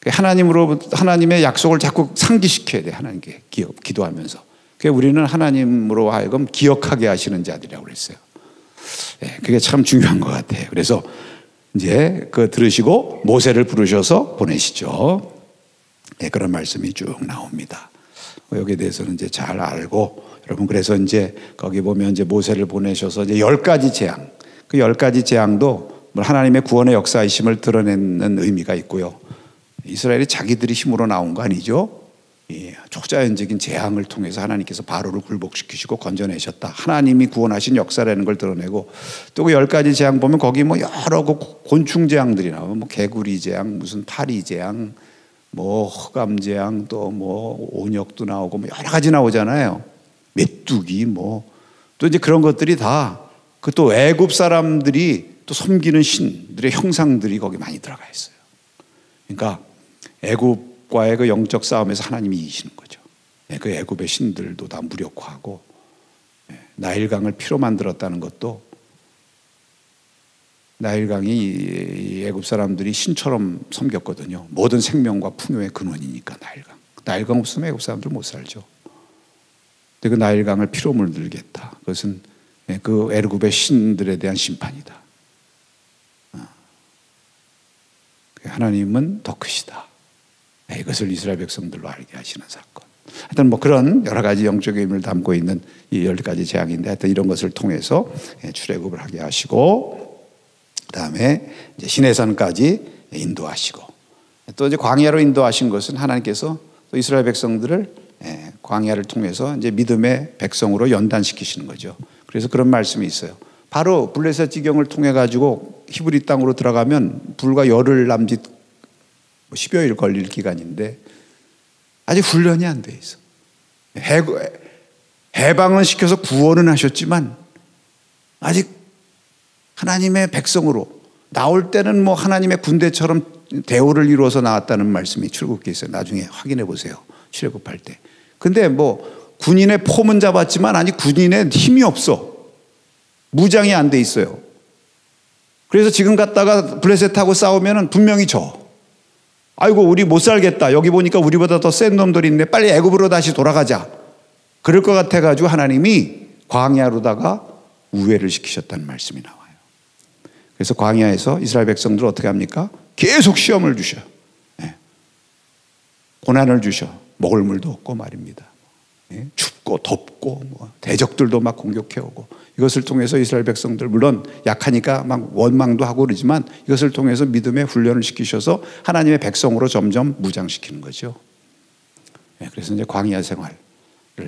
하나님의 약속을 자꾸 상기시켜야 돼요. 하나님께 기도하면서. 그래서 우리는 하나님으로 하여금 기억하게 하시는 자들이라고 그랬어요. 그게 참 중요한 것 같아요. 그래서 이제 그 들으시고 모세를 부르셔서 보내시죠. 그런 말씀이 쭉 나옵니다. 여기에 대해서는 이제 잘 알고 여러분 그래서 이제 거기 보면 이제 모세를 보내셔서 이제 10가지 재앙, 그 10가지 재앙도 하나님의 구원의 역사이심을 드러내는 의미가 있고요. 이스라엘이 자기들이 힘으로 나온 거 아니죠. 초자연적인 재앙을 통해서 하나님께서 바로를 굴복시키시고 건져내셨다. 하나님이 구원하신 역사라는 걸 드러내고 또 그 10가지 재앙 보면 거기 뭐 여러 곤충 재앙들이 나와요. 뭐 개구리 재앙, 무슨 파리 재앙, 뭐 흑암 재앙, 또 뭐 온역도 나오고 뭐 여러 가지 나오잖아요. 메뚜기 뭐 또 이제 그런 것들이 다 그 또 애굽 사람들이 또 섬기는 신들의 형상들이 거기 많이 들어가 있어요. 그러니까 애굽과의 그 영적 싸움에서 하나님이 이기시는 거죠. 그 애굽의 신들도 다 무력화하고 나일강을 피로 만들었다는 것도 나일강이 애굽 사람들이 신처럼 섬겼거든요. 모든 생명과 풍요의 근원이니까 나일강. 나일강 없으면 애굽 사람들 못 살죠. 근데 그 나일강을 피로 물들겠다. 그것은 그 애굽의 신들에 대한 심판이다. 하나님은 더 크시다. 이것을 이스라엘 백성들로 알게 하시는 사건. 하여튼 뭐 그런 여러 가지 영적인 의미를 담고 있는 이 10가지 재앙인데 하여튼 이런 것을 통해서 출애굽을 하게 하시고 그다음에 이제 시내산까지 인도하시고 또 이제 광야로 인도하신 것은 하나님께서 또 이스라엘 백성들을 광야를 통해서 이제 믿음의 백성으로 연단시키시는 거죠. 그래서 그런 말씀이 있어요. 바로 블레셋 지경을 통해 가지고 히브리 땅으로 들어가면 불과 열흘 남짓 10여일 걸릴 기간인데 아직 훈련이 안 돼 있어. 해방은 시켜서 구원은 하셨지만 아직 하나님의 백성으로 나올 때는 뭐 하나님의 군대처럼 대오를 이루어서 나왔다는 말씀이 출애굽기에 있어요. 나중에 확인해 보세요. 출애굽할 때. 근데 뭐 군인의 폼은 잡았지만 아직 군인의 힘이 없어. 무장이 안 돼 있어요. 그래서 지금 갔다가 블레셋하고 싸우면은 분명히 져. 아이고 우리 못 살겠다. 여기 보니까 우리보다 더 센 놈들이 있네. 빨리 애굽으로 다시 돌아가자. 그럴 것 같아가지고 하나님이 광야로다가 우회를 시키셨다는 말씀이 나와요. 그래서 광야에서 이스라엘 백성들 어떻게 합니까? 계속 시험을 주셔. 고난을 주셔. 먹을 물도 없고 말입니다. 춥고 덥고 뭐 대적들도 막 공격해오고 이것을 통해서 이스라엘 백성들 물론 약하니까 막 원망도 하고 그러지만 이것을 통해서 믿음의 훈련을 시키셔서 하나님의 백성으로 점점 무장시키는 거죠. 그래서 이제 광야 생활을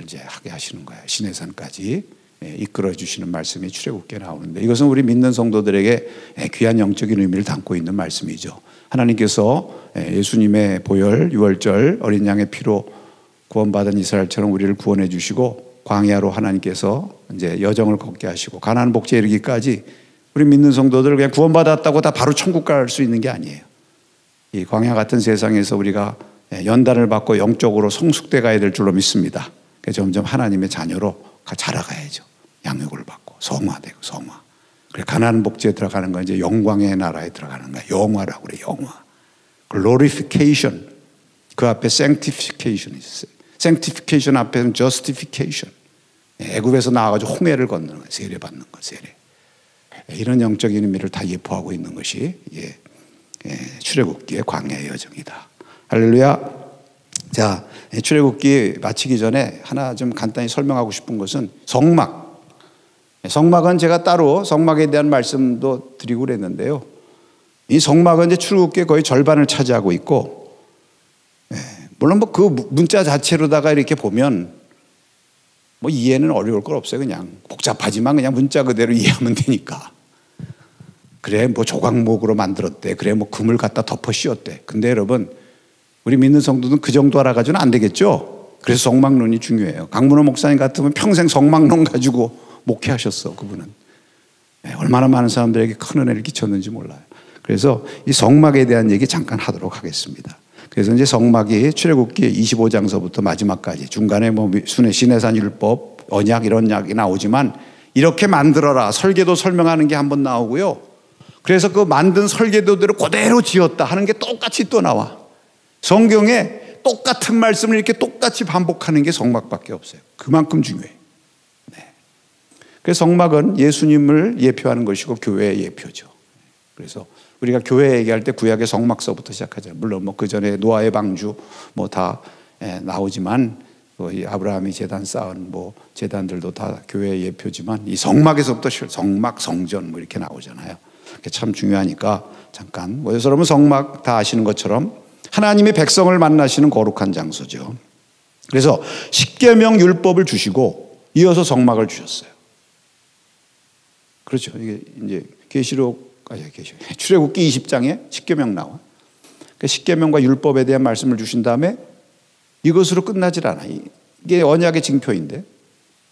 이제 하게 하시는 거예요. 시내산까지 이끌어 주시는 말씀이 출애굽기에 나오는데 이것은 우리 믿는 성도들에게 귀한 영적인 의미를 담고 있는 말씀이죠. 하나님께서 예수님의 보혈 유월절 어린 양의 피로 구원받은 이스라엘처럼 우리를 구원해 주시고 광야로 하나님께서 이제 여정을 걷게 하시고 가나안 복지에 이르기까지 우리 믿는 성도들 그냥 구원받았다고 다 바로 천국 갈 수 있는 게 아니에요. 이 광야 같은 세상에서 우리가 연단을 받고 영적으로 성숙돼 가야 될 줄로 믿습니다. 점점 하나님의 자녀로 자라가야죠. 양육을 받고 성화되고 성화. 그래 가나안 복지에 들어가는 건 이제 영광의 나라에 들어가는 거야. 영화라고 그래. 영화. glorification. 그 앞에 sanctification 있어요. sanctification 앞에는 justification. 애굽에서 나와가지고 홍해를 건너는 거예요. 세례 받는 거, 세례. 이런 영적인 의미를 다 예포하고 있는 것이 출애굽기의 광야의 여정이다. 할렐루야. 자, 출애굽기 마치기 전에 하나 좀 간단히 설명하고 싶은 것은 성막. 성막은 제가 따로 성막에 대한 말씀도 드리고 그랬는데요. 이 성막은 이제 출애굽기의 거의 절반을 차지하고 있고, 물론 뭐 그 문자 자체로다가 이렇게 보면 뭐 이해는 어려울 건 없어요. 그냥 복잡하지만 그냥 문자 그대로 이해하면 되니까. 그래 뭐 조각목으로 만들었대. 그래 뭐 금을 갖다 덮어 씌웠대. 근데 여러분 우리 믿는 성도는 그 정도 알아가지고는 안 되겠죠. 그래서 성막론이 중요해요. 강문호 목사님 같으면 평생 성막론 가지고 목회하셨어. 그분은 얼마나 많은 사람들에게 큰 은혜를 끼쳤는지 몰라요. 그래서 이 성막에 대한 얘기 잠깐 하도록 하겠습니다. 그래서 이제 성막이 출애굽기 25장서부터 마지막까지 중간에 뭐 시내산 율법, 언약 이런 약이 나오지만 이렇게 만들어라 설계도 설명하는 게 한번 나오고요. 그래서 그 만든 설계도대로 그대로 지었다 하는 게 똑같이 또 나와. 성경에 똑같은 말씀을 이렇게 똑같이 반복하는 게 성막밖에 없어요. 그만큼 중요해요. 그래서 성막은 예수님을 예표하는 것이고 교회의 예표죠. 그래서 우리가 교회 얘기할 때 구약의 성막서부터 시작하잖아요. 물론 뭐 그 전에 노아의 방주 뭐 다 나오지만 아브라함이 제단 쌓은 뭐 제단들도 다 교회의 예표지만 이 성막에서부터 성막, 성전 뭐 이렇게 나오잖아요. 그게 참 중요하니까 잠깐 뭐 여러분 성막 다 아시는 것처럼 하나님의 백성을 만나시는 거룩한 장소죠. 그래서 십계명 율법을 주시고 이어서 성막을 주셨어요. 그렇죠. 이게 이제 출애굽기 20장에 십계명 나와. 그 십계명과 율법에 대한 말씀을 주신 다음에 이것으로 끝나질 않아. 이게 언약의 징표인데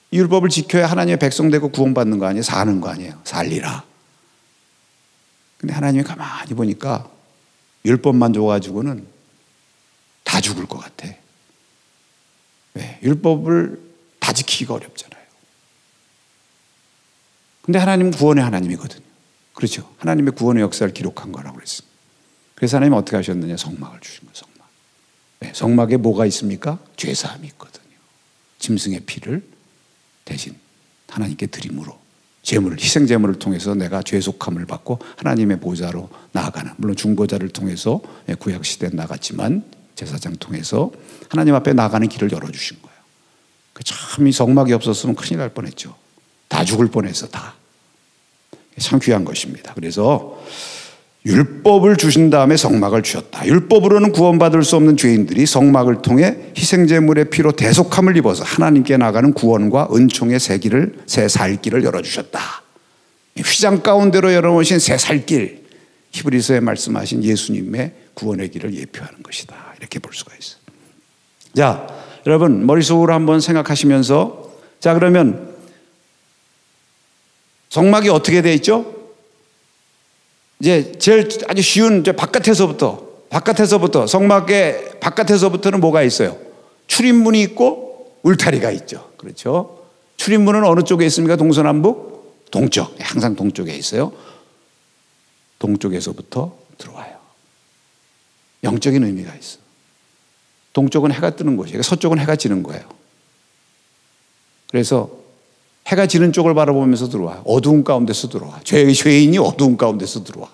이 율법을 지켜야 하나님의 백성 되고 구원받는 거 아니에요? 사는 거 아니에요? 살리라. 근데 하나님이 가만히 보니까 율법만 줘가지고는 다 죽을 것 같아. 왜? 율법을 다 지키기가 어렵잖아요. 근데 하나님은 구원의 하나님이거든요. 그렇죠. 하나님의 구원의 역사를 기록한 거라고 그랬습니다. 그래서 하나님은 어떻게 하셨느냐? 성막을 주신 거예요. 성막. 네, 성막에 뭐가 있습니까? 죄사함이 있거든요. 짐승의 피를 대신 하나님께 드림으로 제물을 희생제물을 통해서 내가 죄속함을 받고 하나님의 보좌로 나아가는, 물론 중보자를 통해서 구약 시대에 나갔지만 제사장 통해서 하나님 앞에 나가는 길을 열어주신 거예요. 참 이 성막이 없었으면 큰일 날 뻔했죠. 다 죽을 뻔해서 다. 참 귀한 것입니다. 그래서 율법을 주신 다음에 성막을 주셨다. 율법으로는 구원받을 수 없는 죄인들이 성막을 통해 희생제물의 피로 대속함을 입어서 하나님께 나가는 구원과 은총의 새 살길을 열어주셨다. 휘장 가운데로 열어놓으신 새 살길, 히브리서에 말씀하신 예수님의 구원의 길을 예표하는 것이다. 이렇게 볼 수가 있어요. 자, 여러분 머릿속으로 한번 생각하시면서, 자 그러면 성막이 어떻게 되어 있죠? 이제 제일 아주 쉬운 바깥에서부터 성막의 바깥에서부터는 뭐가 있어요? 출입문이 있고 울타리가 있죠. 그렇죠? 출입문은 어느 쪽에 있습니까? 동서남북? 동쪽. 항상 동쪽에 있어요. 동쪽에서부터 들어와요. 영적인 의미가 있어. 동쪽은 해가 뜨는 곳이에요. 서쪽은 해가 지는 거예요. 그래서 해가 지는 쪽을 바라보면서 들어와. 어두운 가운데서 들어와. 죄인이 어두운 가운데서 들어와.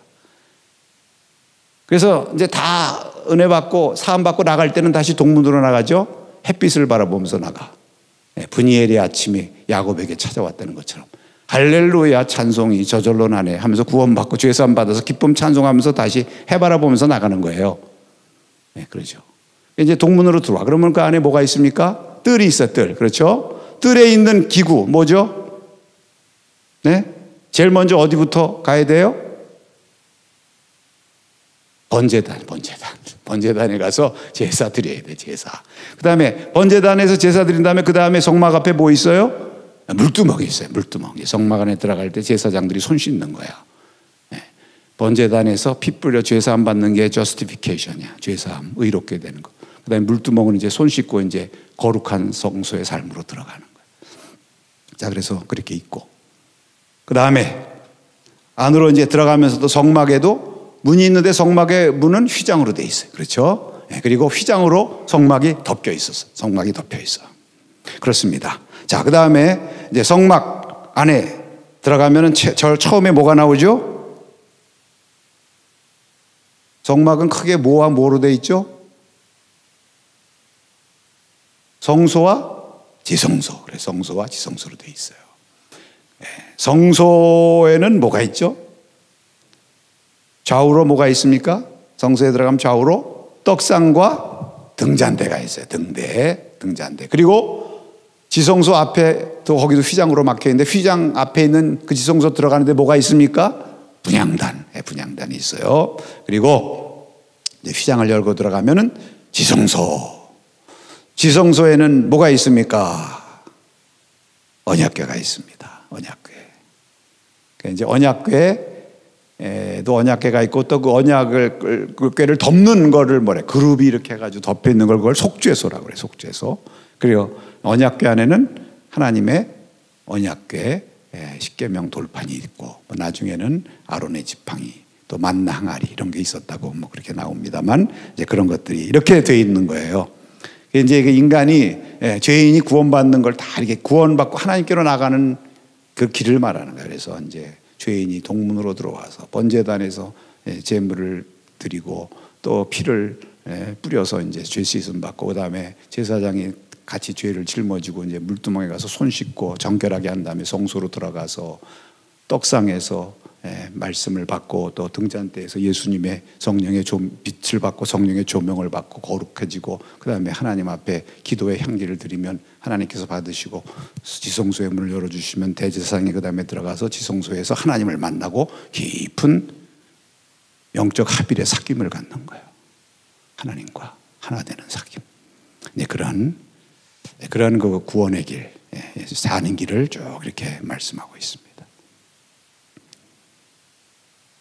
그래서 이제 다 은혜 받고 사함 받고 나갈 때는 다시 동문으로 나가죠. 햇빛을 바라보면서 나가. 브니엘의 아침이 야곱에게 찾아왔다는 것처럼 할렐루야 찬송이 저절로 나네 하면서 구원받고 죄사함 받아서 기쁨 찬송하면서 다시 해바라보면서 나가는 거예요. 네, 그러죠. 이제 동문으로 들어와. 그러면 그 안에 뭐가 있습니까? 뜰이 있어, 뜰. 그렇죠? 뜰에 있는 기구 뭐죠? 네? 제일 먼저 어디부터 가야 돼요? 번제단에 가서 제사 드려야 돼, 제사. 그 다음에 번제단에서 제사 드린 다음에 그 다음에 성막 앞에 뭐 있어요? 물두멍이 있어요, 물두멍. 성막 안에 들어갈 때 제사장들이 손 씻는 거야. 네. 번제단에서 피 뿌려 죄사함 받는 게 justification이야. 죄사함, 의롭게 되는 거. 그 다음에 물두멍은 이제 손 씻고 이제 거룩한 성소의 삶으로 들어가는 거예요. 자, 그래서 그렇게 있고. 그 다음에 안으로 이제 들어가면서도 성막에도 문이 있는데 성막의 문은 휘장으로 돼 있어요. 그렇죠? 네. 그리고 휘장으로 성막이 덮여 있었어. 성막이 덮여 있어. 그렇습니다. 자, 그 다음에 이제 성막 안에 들어가면은 처음에 뭐가 나오죠? 성막은 크게 뭐와 뭐로 돼 있죠? 성소와 지성소. 그래, 성소와 지성소로 돼 있어요. 네. 성소에는 뭐가 있죠? 좌우로 뭐가 있습니까? 성소에 들어가면 좌우로 떡상과 등잔대가 있어요. 등잔대. 그리고 지성소 앞에 또 거기도 휘장으로 막혀 있는데 휘장 앞에 있는 그 지성소 들어가는데 뭐가 있습니까? 분향단. 분향단이 있어요. 그리고 이제 휘장을 열고 들어가면은 지성소. 지성소에는 뭐가 있습니까? 언약궤가 있습니다. 언약궤. 이제 언약궤에도 언약궤가 있고 또 그 언약을 그 궤를 덮는 거를 그룹이 이렇게 해가지고 덮여 있는 걸 그걸 속죄소라고 그래. 속죄소. 그리고 언약궤 안에는 하나님의 언약궤 십계명 돌판이 있고 나중에는 아론의 지팡이 또 만나 항아리 이런 게 있었다고 그렇게 나옵니다만 이제 그런 것들이 이렇게 돼 있는 거예요. 이제 인간이 죄인이 구원받는 걸 다 이렇게 구원받고 하나님께로 나가는 그 길을 말하는 거예요. 그래서 이제 죄인이 동문으로 들어와서 번제단에서 제물을 드리고 또 피를 뿌려서 이제 죄 씻음 받고 그다음에 제사장이 같이 죄를 짊어지고 이제 물두멍에 가서 손 씻고 정결하게 한 다음에 성소로 들어가서 떡상에서 말씀을 받고 또 등잔대에서 예수님의 성령의 빛을 받고 성령의 조명을 받고 거룩해지고 그 다음에 하나님 앞에 기도의 향기를 드리면 하나님께서 받으시고 지성소의 문을 열어주시면 대제사장이 그 다음에 들어가서 지성소에서 하나님을 만나고 깊은 영적 합일의 사귐을 갖는 거예요. 하나님과 하나 되는 사귐. 네, 그런 그 구원의 길, 사는 길을 쭉 이렇게 말씀하고 있습니다.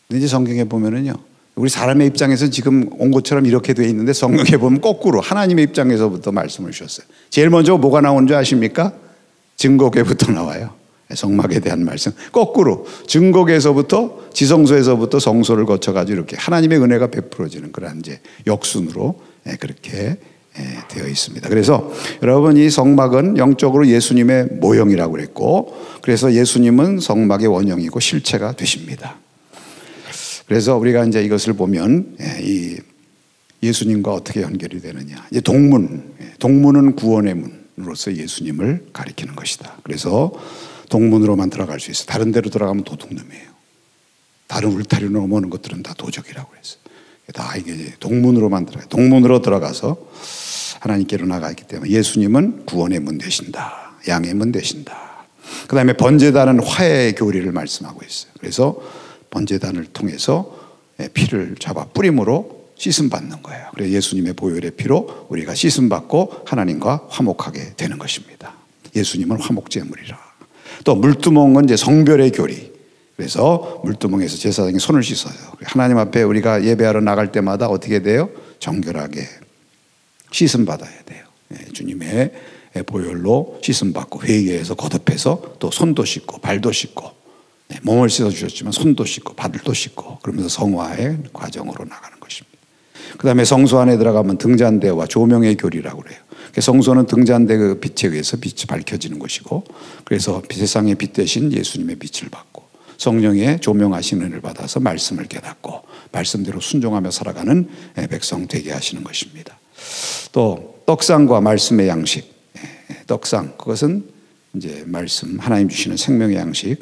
근데 이제 성경에 보면은요, 우리 사람의 입장에서 지금 온 것처럼 이렇게 되어 있는데 성경에 보면 거꾸로 하나님의 입장에서부터 말씀을 주셨어요. 제일 먼저 뭐가 나오는 줄 아십니까? 증거궤부터 나와요. 성막에 대한 말씀. 거꾸로 증거궤에서부터 지성소에서부터 성소를 거쳐가지고 이렇게 하나님의 은혜가 베풀어지는 그런 이제 역순으로 그렇게 되어 있습니다. 그래서 여러분 이 성막은 영적으로 예수님의 모형이라고 그랬고 그래서 예수님은 성막의 원형이고 실체가 되십니다. 그래서 우리가 이제 이것을 보면 이 예수님과 어떻게 연결이 되느냐. 이제 동문은 구원의 문으로서 예수님을 가리키는 것이다. 그래서 동문으로만 들어갈 수 있어. 다른 데로 들어가면 도둑놈이에요. 다른 울타리로 넘어오는 것들은 다 도적이라고 했어요. 다 이게 동문으로만 들어가요. 동문으로 들어가서 하나님께로 나가기 때문에 예수님은 구원의 문 되신다. 양의 문 되신다. 그 다음에 번제단은 화해의 교리를 말씀하고 있어요. 그래서 번제단을 통해서 피를 잡아 뿌림으로 씻음 받는 거예요. 그래서 예수님의 보혈의 피로 우리가 씻음 받고 하나님과 화목하게 되는 것입니다. 예수님은 화목제물이라. 또 물두멍은 이제 성별의 교리. 그래서 물두멍에서 제사장이 손을 씻어요. 하나님 앞에 우리가 예배하러 나갈 때마다 어떻게 돼요? 정결하게 씻음 받아야 돼요. 주님의 보혈로 씻음 받고 회개해서 거듭해서 또 손도 씻고 발도 씻고 몸을 씻어 주셨지만 손도 씻고 발도 씻고 그러면서 성화의 과정으로 나가는 것입니다. 그 다음에 성소 안에 들어가면 등잔대와 조명의 교리라고 그래요. 성소는 등잔대 그 빛에 의해서 빛이 밝혀지는 것이고 그래서 세상의 빛 대신 예수님의 빛을 받고 성령의 조명하시는 은혜를 받아서 말씀을 깨닫고 말씀대로 순종하며 살아가는 백성 되게 하시는 것입니다. 또 떡상과 말씀의 양식 떡상, 그것은 이제 말씀, 하나님 주시는 생명의 양식,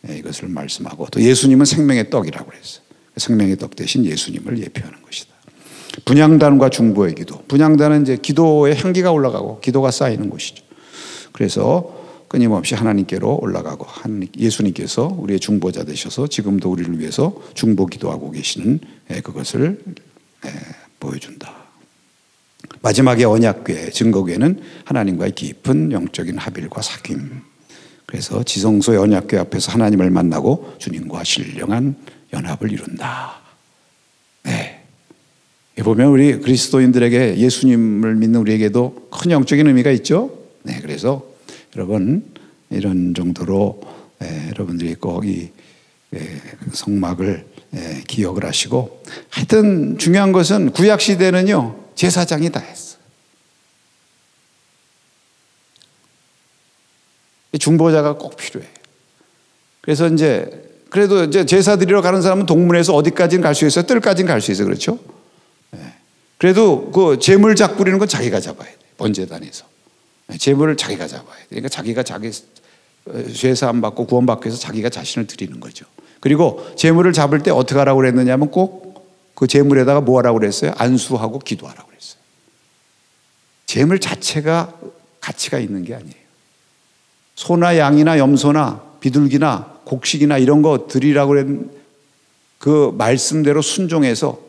이것을 말씀하고, 또 예수님은 생명의 떡이라고 그랬어요. 생명의 떡 대신 예수님을 예표하는 것이다. 분향단과 중보의 기도. 분향단은 이제 기도의 향기가 올라가고 기도가 쌓이는 곳이죠. 그래서 끊임없이 하나님께로 올라가고, 예수님께서 우리의 중보자 되셔서 지금도 우리를 위해서 중보 기도하고 계시는 그것을 보여준다. 마지막에 언약궤, 증거궤는 하나님과의 깊은 영적인 합일과 사귐. 그래서 지성소의 언약궤 앞에서 하나님을 만나고 주님과 신령한 연합을 이룬다. 보면 우리 그리스도인들에게, 예수님을 믿는 우리에게도 큰 영적인 의미가 있죠. 그래서 여러분, 이런 정도로 여러분들이 꼭 이 성막을 기억을 하시고, 하여튼 중요한 것은 구약 시대는요 제사장이 다 했어요. 중보자가 꼭 필요해요. 그래서 그래도 제사 드리러 가는 사람은 동문에서 어디까지는 갈 수 있어요? 뜰까지는 갈 수 있어요. 그렇죠? 그래도 그 제물 작부리는 건 자기가 잡아야 돼. 번제단에서 제물을 자기가 잡아야 돼. 그러니까 자기가 자기 죄 사함 받고 구원 받기 위해서 자기가 자신을 드리는 거죠. 그리고 제물을 잡을 때 어떻게 하라고 그랬느냐면 꼭 그 제물에다가 뭐 하라고 그랬어요? 안수하고 기도하라고 그랬어요. 제물 자체가 가치가 있는 게 아니에요. 소나 양이나 염소나 비둘기나 곡식이나 이런 거 드리라고 그랬는 그 말씀대로 순종해서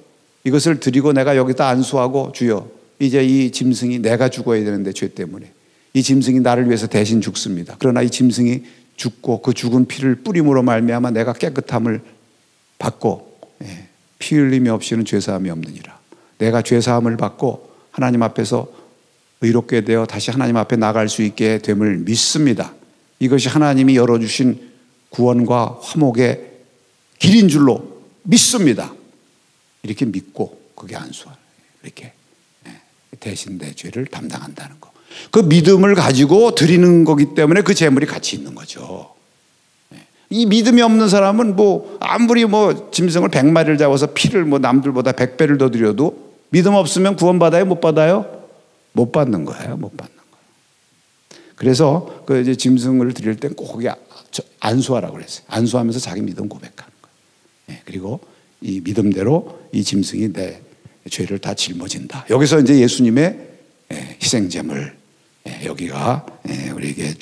이것을 드리고 내가 여기다 안수하고, 주여 이제 이 짐승이 내가 죽어야 되는데 죄 때문에 이 짐승이 나를 위해서 대신 죽습니다. 그러나 이 짐승이 죽고 그 죽은 피를 뿌림으로 말미암아 내가 깨끗함을 받고, 피 흘림이 없이는 죄사함이 없느니라. 내가 죄사함을 받고 하나님 앞에서 의롭게 되어 다시 하나님 앞에 나갈 수 있게 됨을 믿습니다. 이것이 하나님이 열어주신 구원과 화목의 길인 줄로 믿습니다. 이렇게 믿고 그게 안수하는, 이렇게 대신 내 죄를 담당한다는 거. 그 믿음을 가지고 드리는 거기 때문에 그 제물이 가치 있는 거죠. 이 믿음이 없는 사람은 아무리 짐승을 100마리를 잡아서 피를 남들보다 100배를 더 드려도 믿음 없으면 구원 받아요? 못 받아요? 못 받는 거예요. 못 받는 거예요. 그래서 이제 짐승을 드릴 땐 꼭 거기 안수하라고 그랬어요. 안수하면서 자기 믿음 고백하는 거예요. 그리고 이 믿음대로 이 짐승이 내 죄를 다 짊어진다. 여기서 이제 예수님의 희생제물, 여기가 우리에게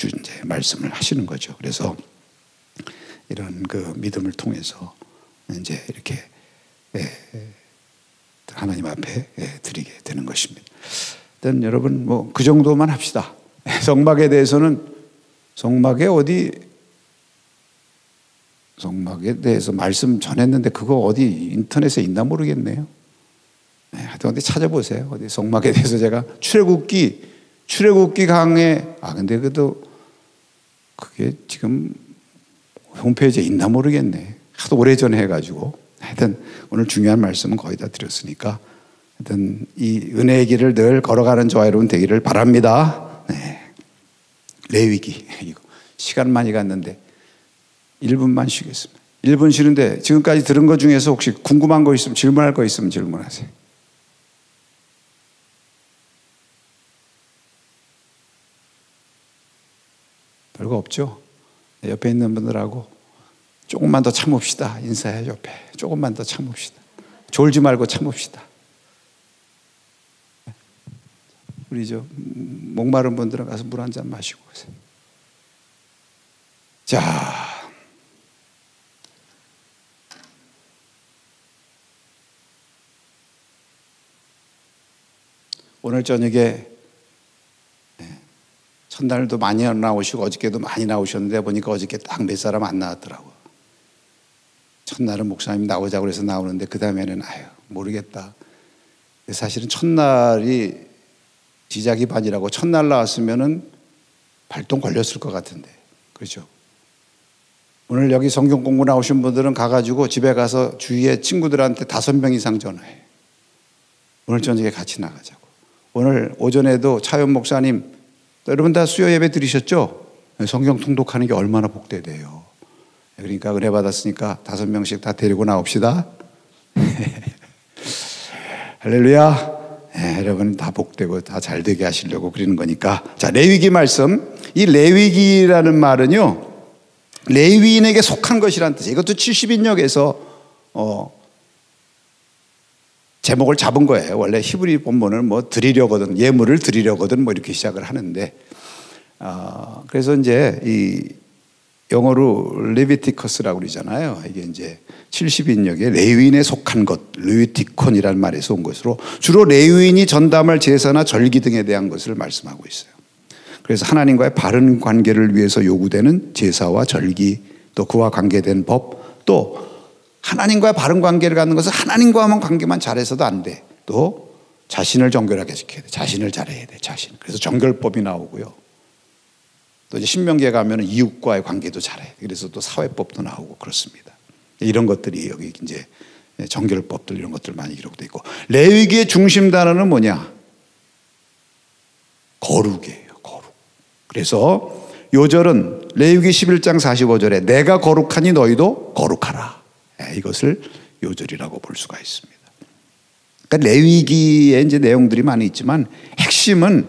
말씀을 하시는 거죠. 그래서 이런 그 믿음을 통해서 이제 이렇게 하나님 앞에 드리게 되는 것입니다. 일단 여러분 그 정도만 합시다. 성막에 대해서는 성막에 대해서 말씀 전했는데 그거 어디 인터넷에 있나 모르겠네요. 하여튼 어디 찾아보세요. 어디 성막에 대해서 제가 출애굽기 강에 근데 그게 지금 홈페이지에 있나 모르겠네. 하도 오래전에 해가지고. 하여튼 오늘 중요한 말씀은 거의 다 드렸으니까 하여튼 이 은혜의 길을 늘 걸어가는 저와 여러분 되기를 바랍니다. 레위기, 이거 시간 많이 갔는데 1분만 쉬겠습니다. 1분 쉬는데 지금까지 들은 것 중에서 혹시 궁금한 거 있으면, 질문할 거 있으면 질문하세요. 별거 없죠? 옆에 있는 분들하고 조금만 더 참읍시다. 인사해. 옆에 조금만 더 참읍시다. 졸지 말고 참읍시다. 우리 목마른 분들은 가서 물 한 잔 마시고 오세요. 자, 오늘 저녁에 첫날도 많이 나오시고 어저께도 많이 나오셨는데 보니까 어저께 딱 몇 사람 안 나왔더라고. 첫날은 목사님 나오자고 해서 나오는데 그 다음에는 모르겠다. 사실은 첫날이 지자기 반이라고 첫날 나왔으면은 발동 걸렸을 것 같은데, 그렇죠? 오늘 여기 성경 공부 나오신 분들은 가가지고 집에 가서 주위에 친구들한테 5명 이상 전화해. 오늘 저녁에 같이 나가자고. 오늘 오전에도 차연 목사님, 여러분 다 수요 예배 드리셨죠? 성경 통독하는 게 얼마나 복되대요. 그러니까 은혜 받았으니까 5명씩 다 데리고 나옵시다. 할렐루야. 여러분 다 복되고 다 잘되게 하시려고 그러는 거니까. 자, 레위기 말씀. 이 레위기라는 말은요, 레위인에게 속한 것이라는 뜻이에요. 이것도 70인역에서 제목을 잡은 거예요. 원래 히브리 본문은 뭐 드리려거든, 예물을 드리려거든 뭐 이렇게 시작을 하는데, 그래서 이제 이 영어로 레비티커스라고 그러잖아요. 이게 이제 70인역에 레위인에 속한 것, 레위티콘이라는 말에서 온 것으로 주로 레위인이 전담할 제사나 절기 등에 대한 것을 말씀하고 있어요. 그래서 하나님과의 바른 관계를 위해서 요구되는 제사와 절기, 또 그와 관계된 법, 또 하나님과의 바른 관계를 갖는 것은 하나님과만 관계만 잘해서도 안 돼. 또 자신을 정결하게 지켜야 돼. 자신을 잘해야 돼. 자신. 그래서 정결법이 나오고요. 또 이제 신명기에 가면 이웃과의 관계도 잘해. 그래서 또 사회법도 나오고 그렇습니다. 이런 것들이 여기 이제 정결법들 이런 것들 많이 기록되어 있고, 레위기의 중심 단어는 뭐냐? 거룩이에요. 거룩. 그래서 요절은 레위기 11장 45절에 내가 거룩하니 너희도 거룩하라. 이것을 요절이라고 볼 수가 있습니다. 그러니까 레위기에 이제 내용들이 많이 있지만 핵심은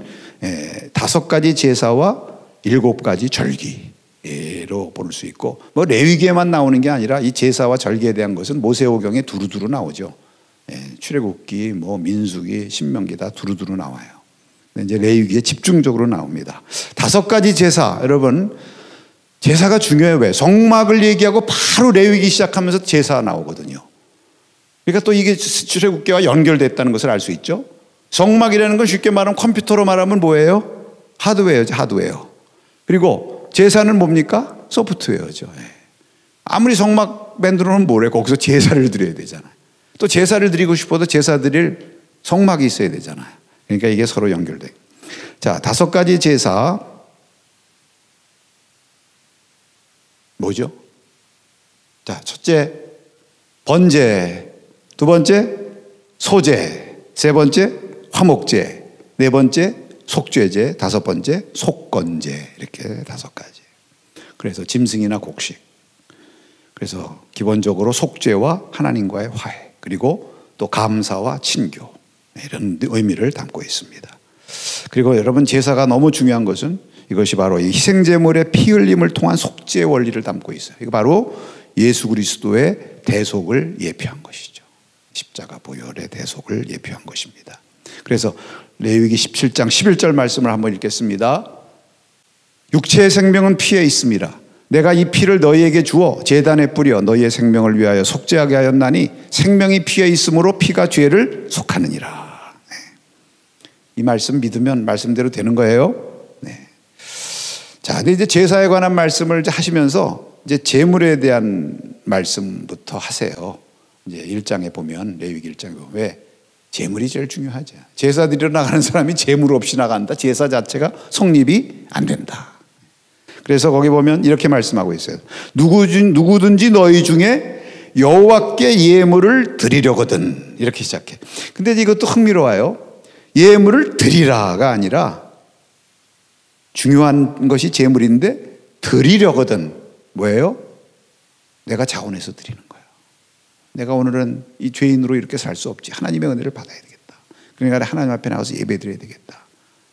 5가지 제사와 7가지 절기로 볼 수 있고, 뭐 레위기에만 나오는 게 아니라 이 제사와 절기에 대한 것은 모세오경에 두루두루 나오죠. 출애굽기, 뭐 민수기, 신명기 다 두루두루 나와요. 근데 이제 레위기에 집중적으로 나옵니다. 5가지 제사, 여러분 제사가 중요해요. 왜? 성막을 얘기하고 바로 레위기 시작하면서 제사 나오거든요. 그러니까 또 이게 출애굽기와 연결됐다는 것을 알 수 있죠. 성막이라는 건 쉽게 말하면 컴퓨터로 말하면 뭐예요? 하드웨어죠. 하드웨어. 그리고 제사는 뭡니까? 소프트웨어죠. 아무리 성막 만들어놓으면 뭐래? 거기서 제사를 드려야 되잖아요. 또 제사를 드리고 싶어도 제사 드릴 성막이 있어야 되잖아요. 그러니까 이게 서로 연결돼요. 자, 5가지 제사 뭐죠? 자, 첫째 번제, 2번째 소제, 3번째 화목제, 4번째 속죄제, 5번째 속건제, 이렇게 5가지. 그래서 짐승이나 곡식. 그래서 기본적으로 속죄와 하나님과의 화해, 그리고 또 감사와 친교, 이런 의미를 담고 있습니다. 그리고 여러분 제사가 너무 중요한 것은 이것이 바로 이 희생제물의 피 흘림을 통한 속죄 원리를 담고 있어요. 이거 바로 예수 그리스도의 대속을 예표한 것이죠. 십자가 보혈의 대속을 예표한 것입니다. 그래서 레위기 17장 11절 말씀을 한번 읽겠습니다. 육체의 생명은 피에 있습니다. 내가 이 피를 너희에게 주어 제단에 뿌려 너희의 생명을 위하여 속죄하게 하였나니 생명이 피에 있으므로 피가 죄를 속하느니라. 네. 이 말씀 믿으면 말씀대로 되는 거예요. 네. 자, 근데 이제 제사에 관한 말씀을 이제 하시면서 이제 제물에 대한 말씀부터 하세요. 이제 1장에 보면, 레위기 1장에 보면 왜? 제물이 제일 중요하죠. 제사 드리러 나가는 사람이 제물 없이 나간다. 제사 자체가 성립이 안 된다. 그래서 거기 보면 이렇게 말씀하고 있어요. 누구든지 너희 중에 여호와께 예물을 드리려거든. 이렇게 시작해. 근데 이것도 흥미로워요. 예물을 드리라가 아니라 중요한 것이 제물인데 드리려거든. 뭐예요? 내가 자원해서 드리는 거예요. 내가 오늘은 이 죄인으로 이렇게 살 수 없지. 하나님의 은혜를 받아야 되겠다. 그러니까 하나님 앞에 나가서 예배 드려야 되겠다.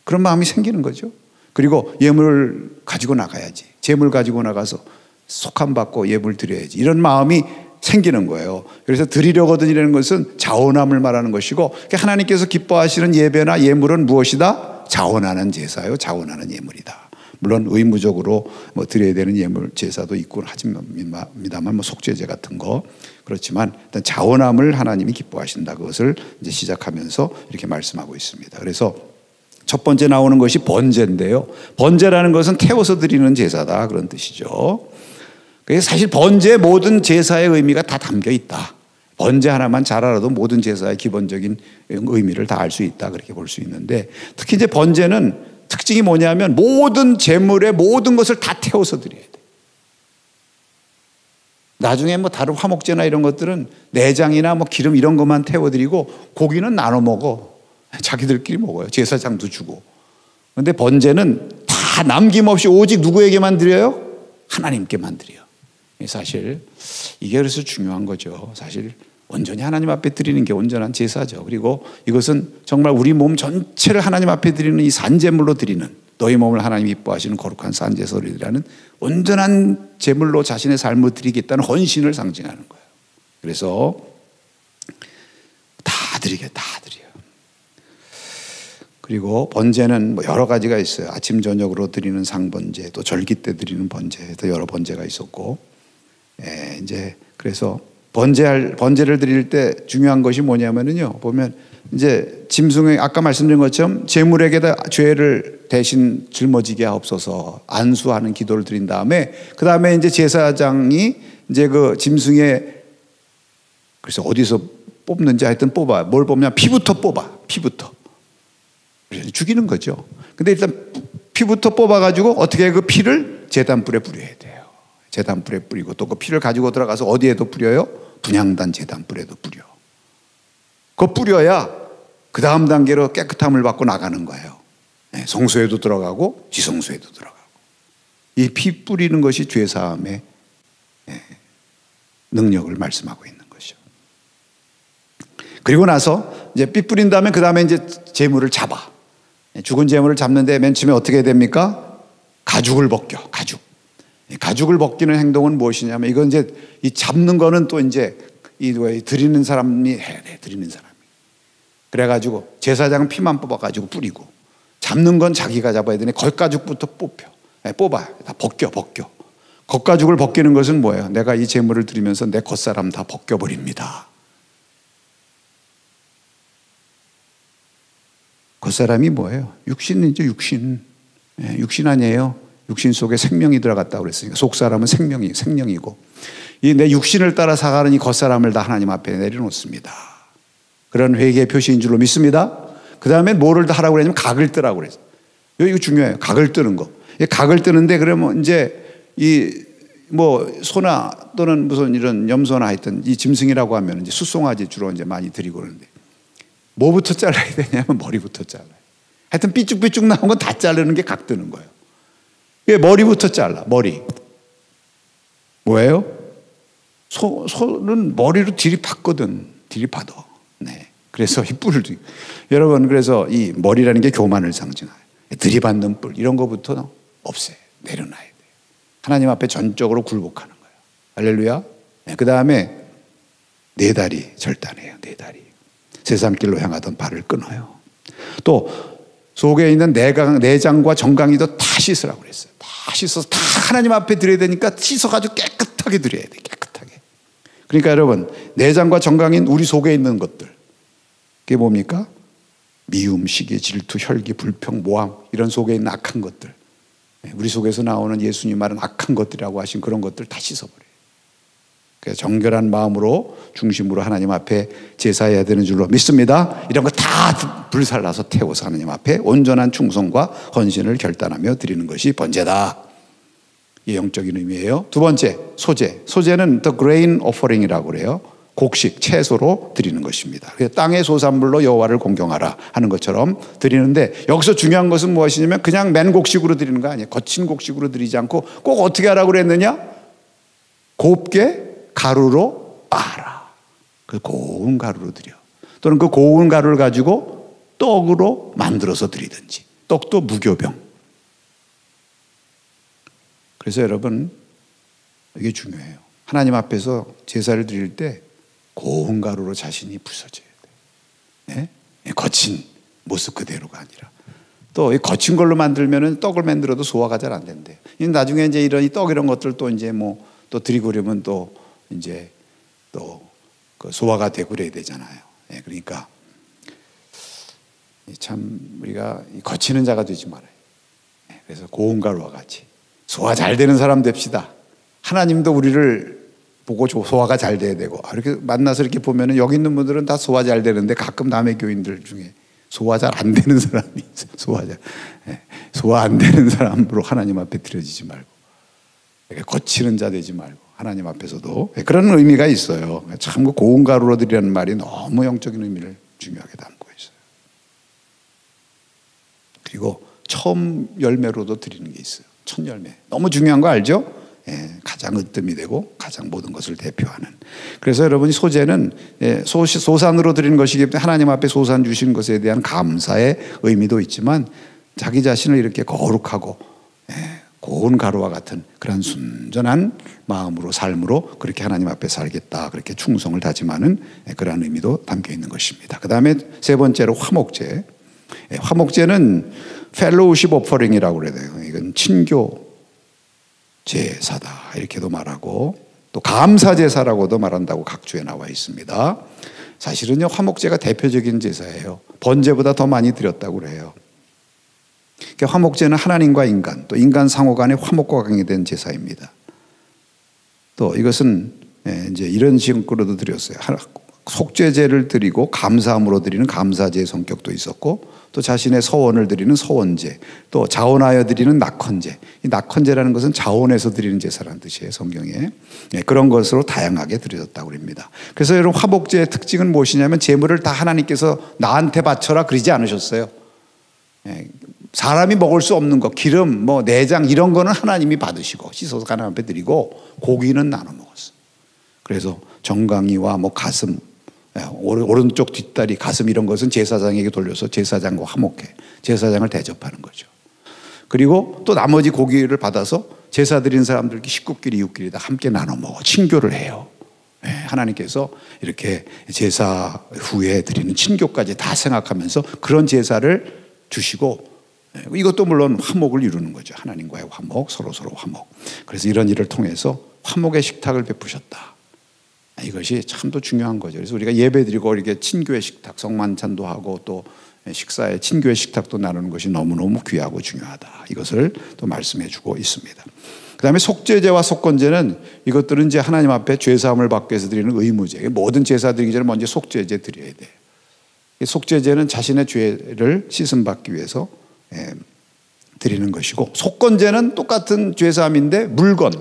그런 마음이 생기는 거죠. 그리고 예물을 가지고 나가야지. 제물 가지고 나가서 속함 받고 예물 드려야지. 이런 마음이 생기는 거예요. 그래서 드리려거든이라는 것은 자원함을 말하는 것이고, 하나님께서 기뻐하시는 예배나 예물은 무엇이다? 자원하는 제사요. 자원하는 예물이다. 물론 의무적으로 뭐 드려야 되는 예물 제사도 있고 하지만만 뭐 속죄제 같은 거, 그렇지만 일단 자원함을 하나님이 기뻐하신다. 그것을 이제 시작하면서 이렇게 말씀하고 있습니다. 그래서 첫 번째 나오는 것이 번제인데요. 번제라는 것은 태워서 드리는 제사다, 그런 뜻이죠. 그래서 사실 번제의 모든 제사의 의미가 다 담겨 있다. 번제 하나만 잘 알아도 모든 제사의 기본적인 의미를 다 알 수 있다, 그렇게 볼 수 있는데, 특히 이제 번제는 특징이 뭐냐면 모든 제물의 모든 것을 다 태워서 드려야 돼. 나중에 뭐 다른 화목제나 이런 것들은 내장이나 뭐 기름 이런 것만 태워드리고 고기는 나눠 먹어. 자기들끼리 먹어요. 제사장도 주고. 그런데 번제는 다 남김없이 오직 누구에게만 드려요? 하나님께만 드려요. 사실 이게 그래서 중요한 거죠. 사실 온전히 하나님 앞에 드리는 게 온전한 제사죠. 그리고 이것은 정말 우리 몸 전체를 하나님 앞에 드리는 이 산제물로 드리는, 너희 몸을 하나님 이뻐하시는 거룩한 산제사라는 온전한 제물로 자신의 삶을 드리겠다는 헌신을 상징하는 거예요. 그래서 다 드려요. 그리고 번제는 뭐 여러 가지가 있어요. 아침 저녁으로 드리는 상번제, 또 절기 때 드리는 번제, 또 여러 번제가 있었고, 이제 그래서 번제를 드릴 때 중요한 것이 뭐냐면은요, 보면 이제 짐승의 아까 말씀드린 것처럼 제물에게다 죄를 대신 짊어지게 하옵소서 안수하는 기도를 드린 다음에, 그 다음에 이제 제사장이 이제 그 짐승의, 그래서 어디서 뽑는지 하여튼 뽑아. 뭘 뽑냐? 피부터 뽑아. 피부터. 죽이는 거죠. 근데 일단 피부터 뽑아가지고 어떻게 그 피를 제단불에 뿌려야 돼요. 제단불에 뿌리고 또 그 피를 가지고 들어가서 어디에도 뿌려요? 분향단 제단불에도 뿌려. 그거 뿌려야 그 다음 단계로 깨끗함을 받고 나가는 거예요. 성소에도 들어가고 지성소에도 들어가고. 이 피 뿌리는 것이 죄사함의 능력을 말씀하고 있는 것이죠. 그리고 나서 이제 피 뿌린 다음에 그 다음에 이제 제물을 잡아. 죽은 제물을 잡는데 맨 처음에 어떻게 됩니까? 가죽을 벗겨. 가죽을 벗기는 행동은 무엇이냐면, 이건 이제 이 잡는 거는 또 이제 이 드리는 사람이 해야 돼. 드리는 사람이. 그래가지고 제사장은 피만 뽑아가지고 뿌리고, 잡는 건 자기가 잡아야 되니 겉가죽부터 뽑아요. 다 벗겨. 겉가죽을 벗기는 것은 뭐예요? 내가 이 제물을 드리면서 내 겉사람 다 벗겨버립니다. 겉사람이 뭐예요? 육신이죠, 육신. 육신 아니에요? 육신 속에 생명이 들어갔다고 그랬으니까. 속사람은 생명이고. 이 내 육신을 따라 살아가는 이 겉사람을 다 하나님 앞에 내려놓습니다. 그런 회개의 표시인 줄로 믿습니다. 그 다음에 뭐를 다 하라고 그랬냐면 각을 뜨라고 그랬어요. 이거 중요해요. 각을 뜨는 거. 각을 뜨는데 그러면 이제 이 뭐 소나 또는 무슨 이런 염소나 하여튼 이 짐승이라고 하면 이제 숫송아지 주로 이제 많이 드리고 그러는데, 뭐부터 잘라야 되냐면 머리부터 잘라요. 하여튼 삐쭉삐쭉 나온 건 다 자르는 게 각 뜨는 거예요. 머리부터 잘라. 머리. 뭐예요? 소는 머리로 들이받거든. 들이받아. 네. 그래서 이 뿔을 여러분, 그래서 이 머리라는 게 교만을 상징해요. 들이받는 뿔 이런 거부터 없애요. 내려놔야 돼요. 하나님 앞에 전적으로 굴복하는 거예요. 할렐루야. 네. 그 다음에 네 다리 절단해요. 네 다리. 세상길로 향하던 발을 끊어요. 또 속에 있는 내장과 정강이도 다 씻으라고 그랬어요. 다 씻어서 다 하나님 앞에 드려야 되니까 씻어가지고 깨끗하게 드려야 돼. 깨끗하게. 그러니까 여러분, 내장과 정강인 우리 속에 있는 것들, 그게 뭡니까? 미움, 시기, 질투, 혈기, 불평, 모함, 이런 속에 있는 악한 것들, 우리 속에서 나오는 예수님 말은 악한 것들이라고 하신 그런 것들 다 씻어버려요. 그래서 정결한 마음으로 중심으로 하나님 앞에 제사해야 되는 줄로 믿습니다. 이런 거 다 불살라서 태워서 하나님 앞에 온전한 충성과 헌신을 결단하며 드리는 것이 번제다. 이 영적인 의미예요. 두 번째, 소제. 소제는 the grain offering이라고 그래요. 곡식, 채소로 드리는 것입니다. 그래서 땅의 소산물로 여호와를 공경하라 하는 것처럼 드리는데, 여기서 중요한 것은 무엇이냐면 그냥 맨 곡식으로 드리는 거 아니에요. 거친 곡식으로 드리지 않고 꼭 어떻게 하라고 그랬느냐? 곱게 가루로 빻아라. 그 고운 가루로 드려. 또는 그 고운 가루를 가지고 떡으로 만들어서 드리든지. 떡도 무교병. 그래서 여러분, 이게 중요해요. 하나님 앞에서 제사를 드릴 때 고운 가루로 자신이 부서져야 돼요. 네? 거친 모습 그대로가 아니라. 또 이 거친 걸로 만들면은 떡을 만들어도 소화가 잘 안 된대요. 나중에 이제 이런 떡 이런 것들 또 이제 뭐 또 드리고 그러면 또 이제 또 그 소화가 되고 그래야 되잖아요. 네, 그러니까 참 우리가 거치는 자가 되지 말아요. 네, 그래서 고운 가루와 같이 소화 잘 되는 사람 됩시다. 하나님도 우리를 보고 소화가 잘 돼야 되고, 이렇게 만나서 이렇게 보면은 여기 있는 분들은 다 소화 잘 되는데 가끔 남의 교인들 중에 소화 잘 안 되는 사람이 있어요. 소화 안 되는 사람으로 하나님 앞에 드려지지 말고, 거치는 자 되지 말고 하나님 앞에서도 그런 의미가 있어요. 참 그 고운 가루로 드리라는 말이 너무 영적인 의미를 중요하게 담고 있어요. 그리고 처음 열매로도 드리는 게 있어요. 첫 열매. 너무 중요한 거 알죠? 가장 으뜸이 되고 가장 모든 것을 대표하는. 그래서 여러분이 소제는 소산으로 드리는 것이기 때문에 하나님 앞에 소산 주신 것에 대한 감사의 의미도 있지만 자기 자신을 이렇게 거룩하고 고운 가루와 같은 그런 순전한 마음으로 삶으로 그렇게 하나님 앞에 살겠다, 그렇게 충성을 다짐하는 그런 의미도 담겨 있는 것입니다. 그 다음에 세 번째로 화목제. 화목제는 펠로우십 오퍼링이라고 그래야 돼요. 이건 친교 제사다 이렇게도 말하고 또 감사제사라고도 말한다고 각주에 나와 있습니다. 사실은요, 화목제가 대표적인 제사예요. 번제보다 더 많이 드렸다고 그래요. 그러니까 화목제는 하나님과 인간, 또 인간 상호 간의 화목과 관계된 제사입니다. 또 이것은 이제 이런 식으로도 드렸어요. 속죄제를 드리고 감사함으로 드리는 감사제의 성격도 있었고, 또 자신의 서원을 드리는 서원제, 또 자원하여 드리는 낙헌제. 이 낙헌제라는 것은 자원해서 드리는 제사라는 뜻이에요, 성경에. 그런 것으로 다양하게 드려졌다고 합니다. 그래서 여러분, 화목제의 특징은 무엇이냐면 제물을 다 하나님께서 나한테 바쳐라 그러지 않으셨어요. 사람이 먹을 수 없는 것, 기름, 내장 이런 거는 하나님이 받으시고 씻어서 하나님 앞에 드리고 고기는 나눠 먹었어요. 그래서 정강이와 가슴, 오른쪽 뒷다리, 가슴 이런 것은 제사장에게 돌려서 제사장과 화목해 제사장을 대접하는 거죠. 그리고 또 나머지 고기를 받아서 제사 드린 사람들 식구끼리 이웃끼리 다 함께 나눠 먹어 친교를 해요. 하나님께서 이렇게 제사 후에 드리는 친교까지 다 생각하면서 그런 제사를 주시고, 이것도 물론 화목을 이루는 거죠. 하나님과의 화목, 서로서로 화목. 그래서 이런 일을 통해서 화목의 식탁을 베푸셨다. 이것이 참도 중요한 거죠. 그래서 우리가 예배드리고 이렇게 친교의 식탁, 성만찬도 하고 또 식사에 친교의 식탁도 나누는 것이 너무너무 귀하고 중요하다. 이것을 또 말씀해 주고 있습니다. 그 다음에 속죄제와 속건제는 이것들은 이제 하나님 앞에 죄사함을 받기 위해서 드리는 의무제. 모든 제사 드리기 전에 먼저 속죄제 드려야 돼요. 속죄제는 자신의 죄를 씻음받기 위해서 드리는 것이고, 속건제는 똑같은 죄사함인데 물건.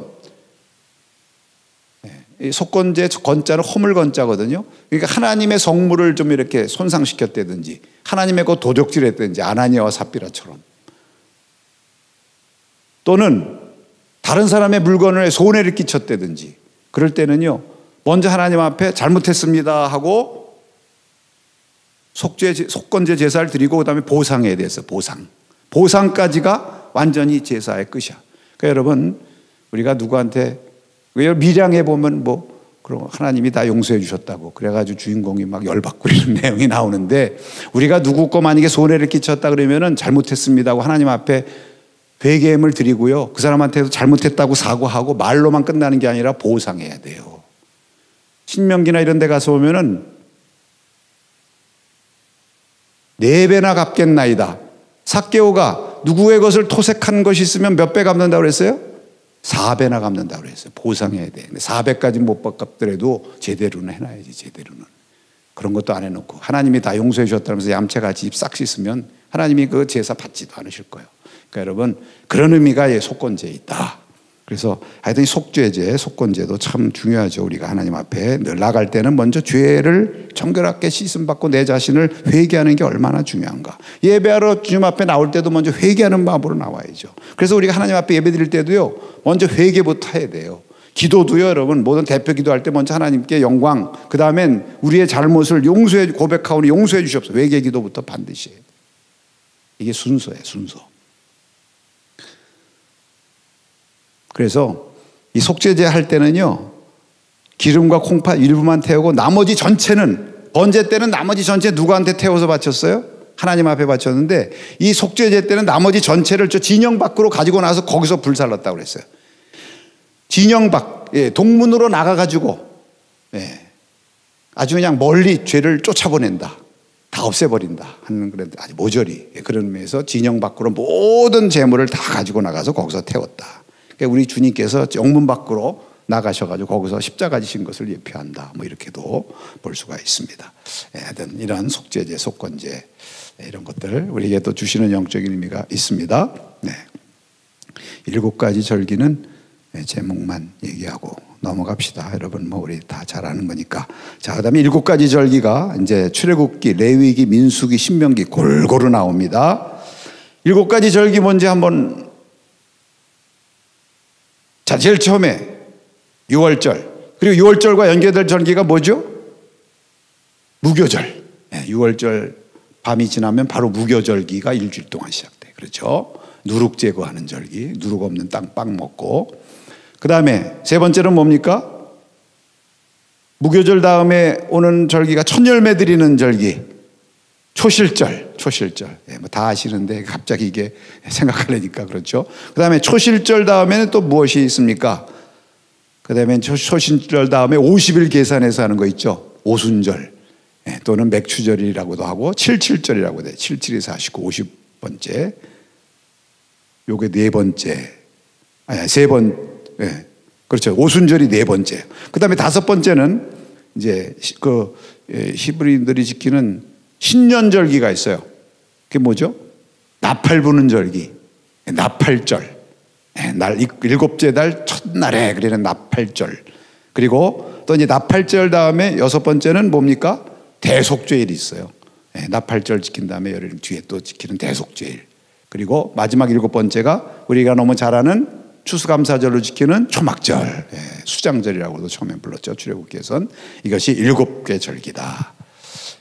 속건제 건자는 허물 건자거든요. 그러니까 하나님의 성물을 좀 이렇게 손상시켰다든지 하나님의 것 도적질했다든지 아나니아와 삽비라처럼, 또는 다른 사람의 물건을 손해를 끼쳤다든지 그럴 때는요, 먼저 하나님 앞에 잘못했습니다 하고 속건제 제사를 드리고 그다음에 보상해야 돼서 보상까지가 완전히 제사의 끝이야. 그러니까 여러분, 우리가 누구한테 밀양에 보면 그럼 하나님이 다 용서해 주셨다고 그래가지고 주인공이 막 열받고 이런 내용이 나오는데, 우리가 누구 거 만약에 손해를 끼쳤다 그러면은 잘못했습니다 하고 하나님 앞에 회개임을 드리고요, 그 사람한테도 잘못했다고 사과하고 말로만 끝나는 게 아니라 보상해야 돼요. 신명기나 이런 데 가서 보면은 4배나 갚겠나이다. 삭개오가 누구의 것을 토색한 것이 있으면 몇 배 갚는다고 그랬어요? 4배나 갚는다고 그랬어요. 보상해야 돼. 근데 4배까지 못 갚더라도 제대로는 해놔야지. 제대로는. 그런 것도 안 해놓고 하나님이 다 용서해 주셨다면서 얌체같이 입 싹 씻으면 하나님이 그 제사 받지도 않으실 거예요. 그러니까 여러분, 그런 의미가 속건제에 있다. 그래서 하여튼 속죄제, 속건제도 참 중요하죠. 우리가 하나님 앞에 늘 나갈 때는 먼저 죄를 정결하게 씻음받고 내 자신을 회개하는 게 얼마나 중요한가. 예배하러 주님 앞에 나올 때도 먼저 회개하는 마음으로 나와야죠. 그래서 우리가 하나님 앞에 예배 드릴 때도요, 먼저 회개부터 해야 돼요. 기도도요, 여러분, 모든 대표 기도할 때 먼저 하나님께 영광, 그 다음엔 우리의 잘못을 고백하오니 용서해 주시옵소서. 회개 기도부터 반드시 해요. 이게 순서예요, 순서. 그래서 이 속죄제 할 때는요, 기름과 콩팥 일부만 태우고 나머지 전체는, 번제 때는 나머지 전체 누구한테 태워서 바쳤어요? 하나님 앞에 바쳤는데, 이 속죄제 때는 나머지 전체를 저 진영 밖으로 가지고 나서 거기서 불살랐다고 그랬어요. 진영 밖, 동문으로 나가가지고 아주 그냥 멀리 죄를 쫓아보낸다, 다 없애버린다 하는, 그런 아주 모조리 그런 의미에서 진영 밖으로 모든 재물을 다 가지고 나가서 거기서 태웠다. 우리 주님께서 영문 밖으로 나가셔가지고 거기서 십자가 지신 것을 예표한다. 이렇게도 볼 수가 있습니다. 하여튼 이런 속죄제, 속건제 이런 것들 우리에게 또 주시는 영적인 의미가 있습니다. 7가지 절기는 제목만 얘기하고 넘어갑시다. 여러분, 우리 다 잘 아는 거니까. 자, 그다음에 7가지 절기가 이제 출애굽기, 레위기, 민수기, 신명기 골고루 나옵니다. 7가지 절기 뭔지 한번 자, 제일 처음에 6월절. 그리고 6월절과 연계될 절기가 뭐죠? 무교절. 6월절 밤이 지나면 바로 무교절기가 일주일 동안 시작돼. 그렇죠? 누룩 제거하는 절기. 누룩 없는 땅 빵 먹고. 그 다음에 세 번째는 뭡니까? 무교절 다음에 오는 절기가 첫 열매 드리는 절기. 초실절. 뭐 다 아시는데 갑자기 이게 생각하려니까 그렇죠. 그 다음에 초실절 다음에는 또 무엇이 있습니까? 그 다음에 초실절 다음에 50일 계산해서 하는 거 있죠. 오순절 또는 맥추절이라고도 하고 77절이라고 돼. 77에서 하시고 50번째. 요게 네 번째. 아니, 세 번. 그렇죠. 오순절이 네 번째. 그 다음에 다섯 번째는 이제 그 히브리인들이 지키는 신년절기가 있어요. 그게 뭐죠? 나팔 부는 절기. 나팔절. 일곱째 달 첫날에 그러는 나팔절. 그리고 또 이제 나팔절 다음에 여섯 번째는 뭡니까? 대속죄일이 있어요. 나팔절 지킨 다음에 열흘 뒤에 또 지키는 대속죄일. 그리고 마지막 일곱 번째가 우리가 너무 잘 아는 추수감사절로 지키는 초막절, 수장절이라고도 처음에 불렀죠. 출애굽기에선. 이것이 일곱 개 절기다.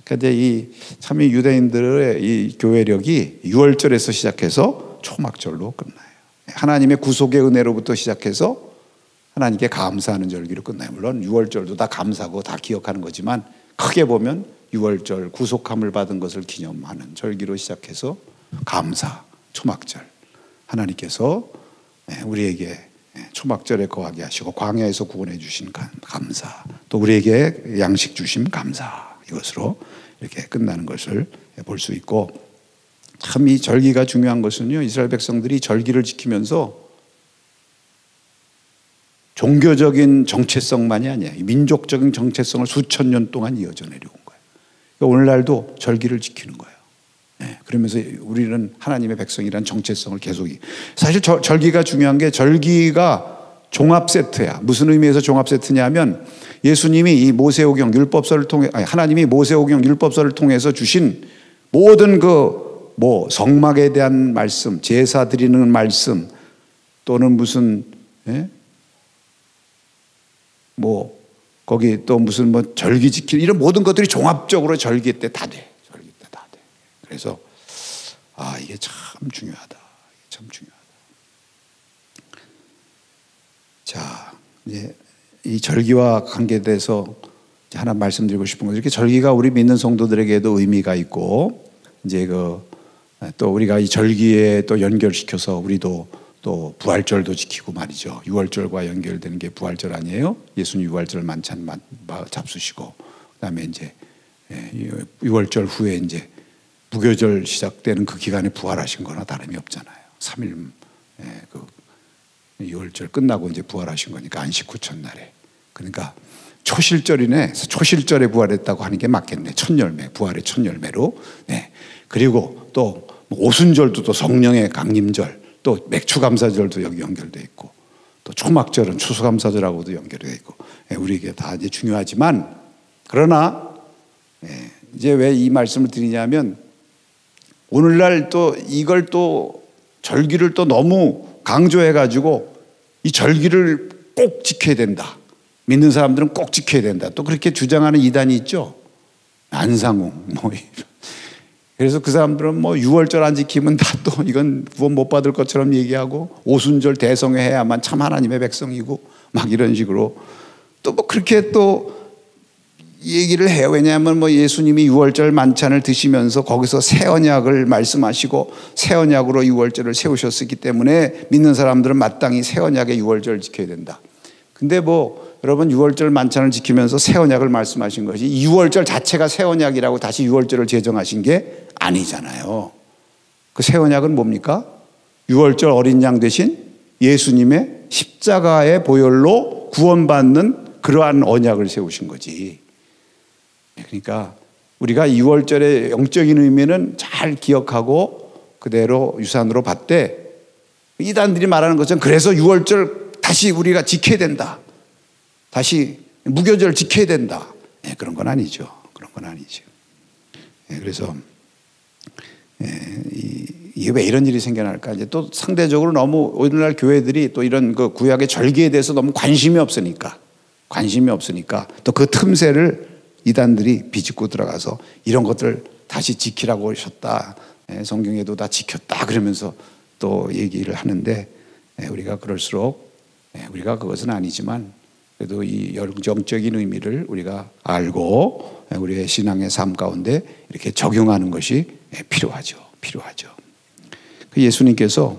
그런데 이 참 이 유대인들의 이 교회력이 6월절에서 시작해서 초막절로 끝나요. 하나님의 구속의 은혜로부터 시작해서 하나님께 감사하는 절기로 끝나요. 물론 6월절도 다 감사하고 다 기억하는 거지만 크게 보면 6월절 구속함을 받은 것을 기념하는 절기로 시작해서 감사, 초막절. 하나님께서 우리에게 초막절에 거하게 하시고 광야에서 구원해 주신 감사, 또 우리에게 양식 주심 감사, 이것으로 이렇게 끝나는 것을 볼 수 있고, 참 이 절기가 중요한 것은요, 이스라엘 백성들이 절기를 지키면서 종교적인 정체성만이 아니에요. 민족적인 정체성을 수천 년 동안 이어져 내려온 거예요. 그러니까 오늘날도 절기를 지키는 거예요. 그러면서 우리는 하나님의 백성이라는 정체성을 계속. 사실 절기가 중요한 게, 절기가 종합 세트야. 무슨 의미에서 종합 세트냐면, 예수님이 이 모세오경 율법서를 통해, 하나님이 모세오경 율법서를 통해서 주신 모든 성막에 대한 말씀, 제사 드리는 말씀, 또는 무슨 거기 또 무슨 절기 지킬, 이런 모든 것들이 종합적으로 절기 때 다 돼. 절기 때 다 돼. 그래서 이게 참 중요하다. 참 중요하다. 자, 이제 이 절기와 관계돼서 하나 말씀드리고 싶은 것은, 이렇게 절기가 우리 믿는 성도들에게도 의미가 있고, 이제 또 우리가 이 절기에 또 연결시켜서 우리도 또 부활절도 지키고 말이죠. 6월절과 연결되는 게 부활절 아니에요? 예수님 6월절 만찬 잡수시고, 그다음에 이제 6월절 후에 이제 무교절 시작되는 그 기간에 부활하신 거나 다름이 없잖아요. 3일 6월절 끝나고 이제 부활하신 거니까 안식 후 첫날에. 그러니까 초실절이네. 초실절에 부활했다고 하는 게 맞겠네. 첫 열매, 부활의 첫 열매로. 그리고 또 오순절도 또 성령의 강림절, 또 맥추감사절도 여기 연결되어 있고, 또 초막절은 추수감사절하고도 연결되어 있고, 우리에게 다 이제 중요하지만, 그러나 이제 왜 이 말씀을 드리냐면, 오늘날 또 이걸 또 절기를 또 너무 강조해가지고 이 절기를 꼭 지켜야 된다. 믿는 사람들은 꼭 지켜야 된다. 또 그렇게 주장하는 이단이 있죠. 안상홍 그래서 그 사람들은 6월절 안 지키면 다 또 이건 구원 못 받을 것처럼 얘기하고, 오순절 대성회 해야만 참 하나님의 백성이고, 막 이런 식으로 또 그렇게 또 얘기를 해요. 왜냐하면 예수님이 6월절 만찬을 드시면서 거기서 새 언약을 말씀하시고 새 언약으로 6월절을 세우셨기 때문에 믿는 사람들은 마땅히 새 언약의 6월절을 지켜야 된다. 근데 여러분 6월절 만찬을 지키면서 새 언약을 말씀하신 것이 6월절 자체가 새 언약이라고 다시 6월절을 제정하신 게 아니잖아요. 그 새 언약은 뭡니까? 6월절 어린 양 대신 예수님의 십자가의 보혈로 구원받는 그러한 언약을 세우신 거지. 그러니까 우리가 6월절의 영적인 의미는 잘 기억하고 그대로 유산으로 받되, 이단들이 말하는 것은 그래서 6월절 다시 우리가 지켜야 된다, 다시 무교절 지켜야 된다, 그런 건 아니죠. 그런 건 아니죠. 그래서 이게 왜 이런 일이 생겨날까? 이제 또 상대적으로 너무 오늘날 교회들이 또 이런 그 구약의 절기에 대해서 너무 관심이 없으니까 또 그 틈새를 이단들이 비집고 들어가서 이런 것들 다시 지키라고 하셨다. 성경에도 다 지켰다. 그러면서 또 얘기를 하는데 우리가 그럴수록 우리가 그것은 아니지만 그래도 이 영적인 의미를 우리가 알고 우리의 신앙의 삶 가운데 이렇게 적용하는 것이 필요하죠. 그 예수님께서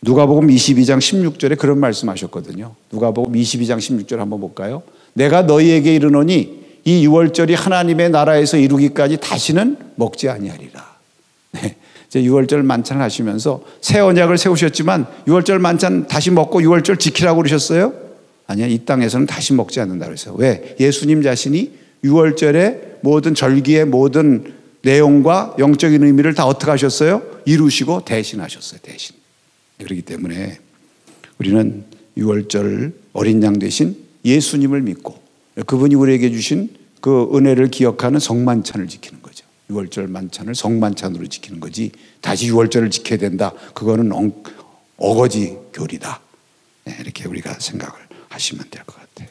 누가복음 22장 16절에 그런 말씀하셨거든요. 누가복음 22장 16절 한번 볼까요? 내가 너희에게 이르노니 이 유월절이 하나님의 나라에서 이루기까지 다시는 먹지 아니하리라. 네. 이제 유월절 만찬을 하시면서 새 언약을 세우셨지만 유월절 만찬 다시 먹고 유월절 지키라고 그러셨어요? 아니요. 이 땅에서는 다시 먹지 않는다고 했어요. 왜? 예수님 자신이 유월절의 모든 절기의 모든 내용과 영적인 의미를 다 어떻게 하셨어요? 이루시고 대신하셨어요. 대신. 그렇기 때문에 우리는 유월절 어린 양 대신 예수님을 믿고 그분이 우리에게 주신 그 은혜를 기억하는 성만찬을 지키는 거죠. 유월절 만찬을 성만찬으로 지키는 거지 다시 유월절을 지켜야 된다. 그거는 어거지 교리다. 이렇게 우리가 생각을 하시면 될 것 같아요.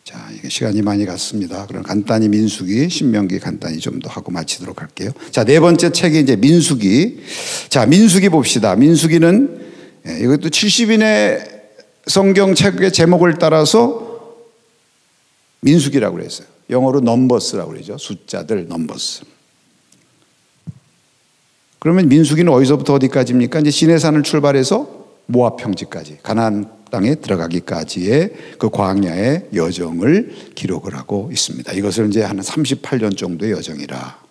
자, 이게 시간이 많이 갔습니다. 그럼 간단히 민수기, 신명기 간단히 좀 더 하고 마치도록 할게요. 자, 네 번째 책이 이제 민수기. 자, 민수기 봅시다. 민수기는 이것도 70인의 성경책의 제목을 따라서 민수기라고 그랬어요. 영어로 넘버스라고 그러죠. 숫자들 넘버스. 그러면 민수기는 어디서부터 어디까지입니까? 이제 시내산을 출발해서 모압 평지까지 가나안 땅에 들어가기까지의 그 광야의 여정을 기록을 하고 있습니다. 이것을 이제 한 38년 정도의 여정이라.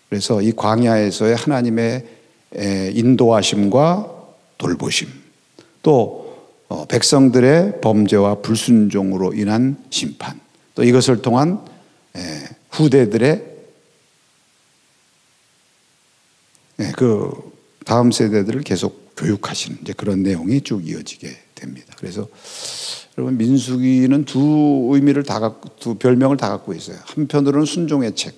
그래서 이 광야에서의 하나님의 인도하심과 돌보심, 또 백성들의 범죄와 불순종으로 인한 심판, 또 이것을 통한 후대들의 그 다음 세대들을 계속 교육하시는 이제 그런 내용이 쭉 이어지게 됩니다. 그래서 여러분 민수기는 두 의미를 두 별명을 다 갖고 있어요. 한편으로는 순종의 책,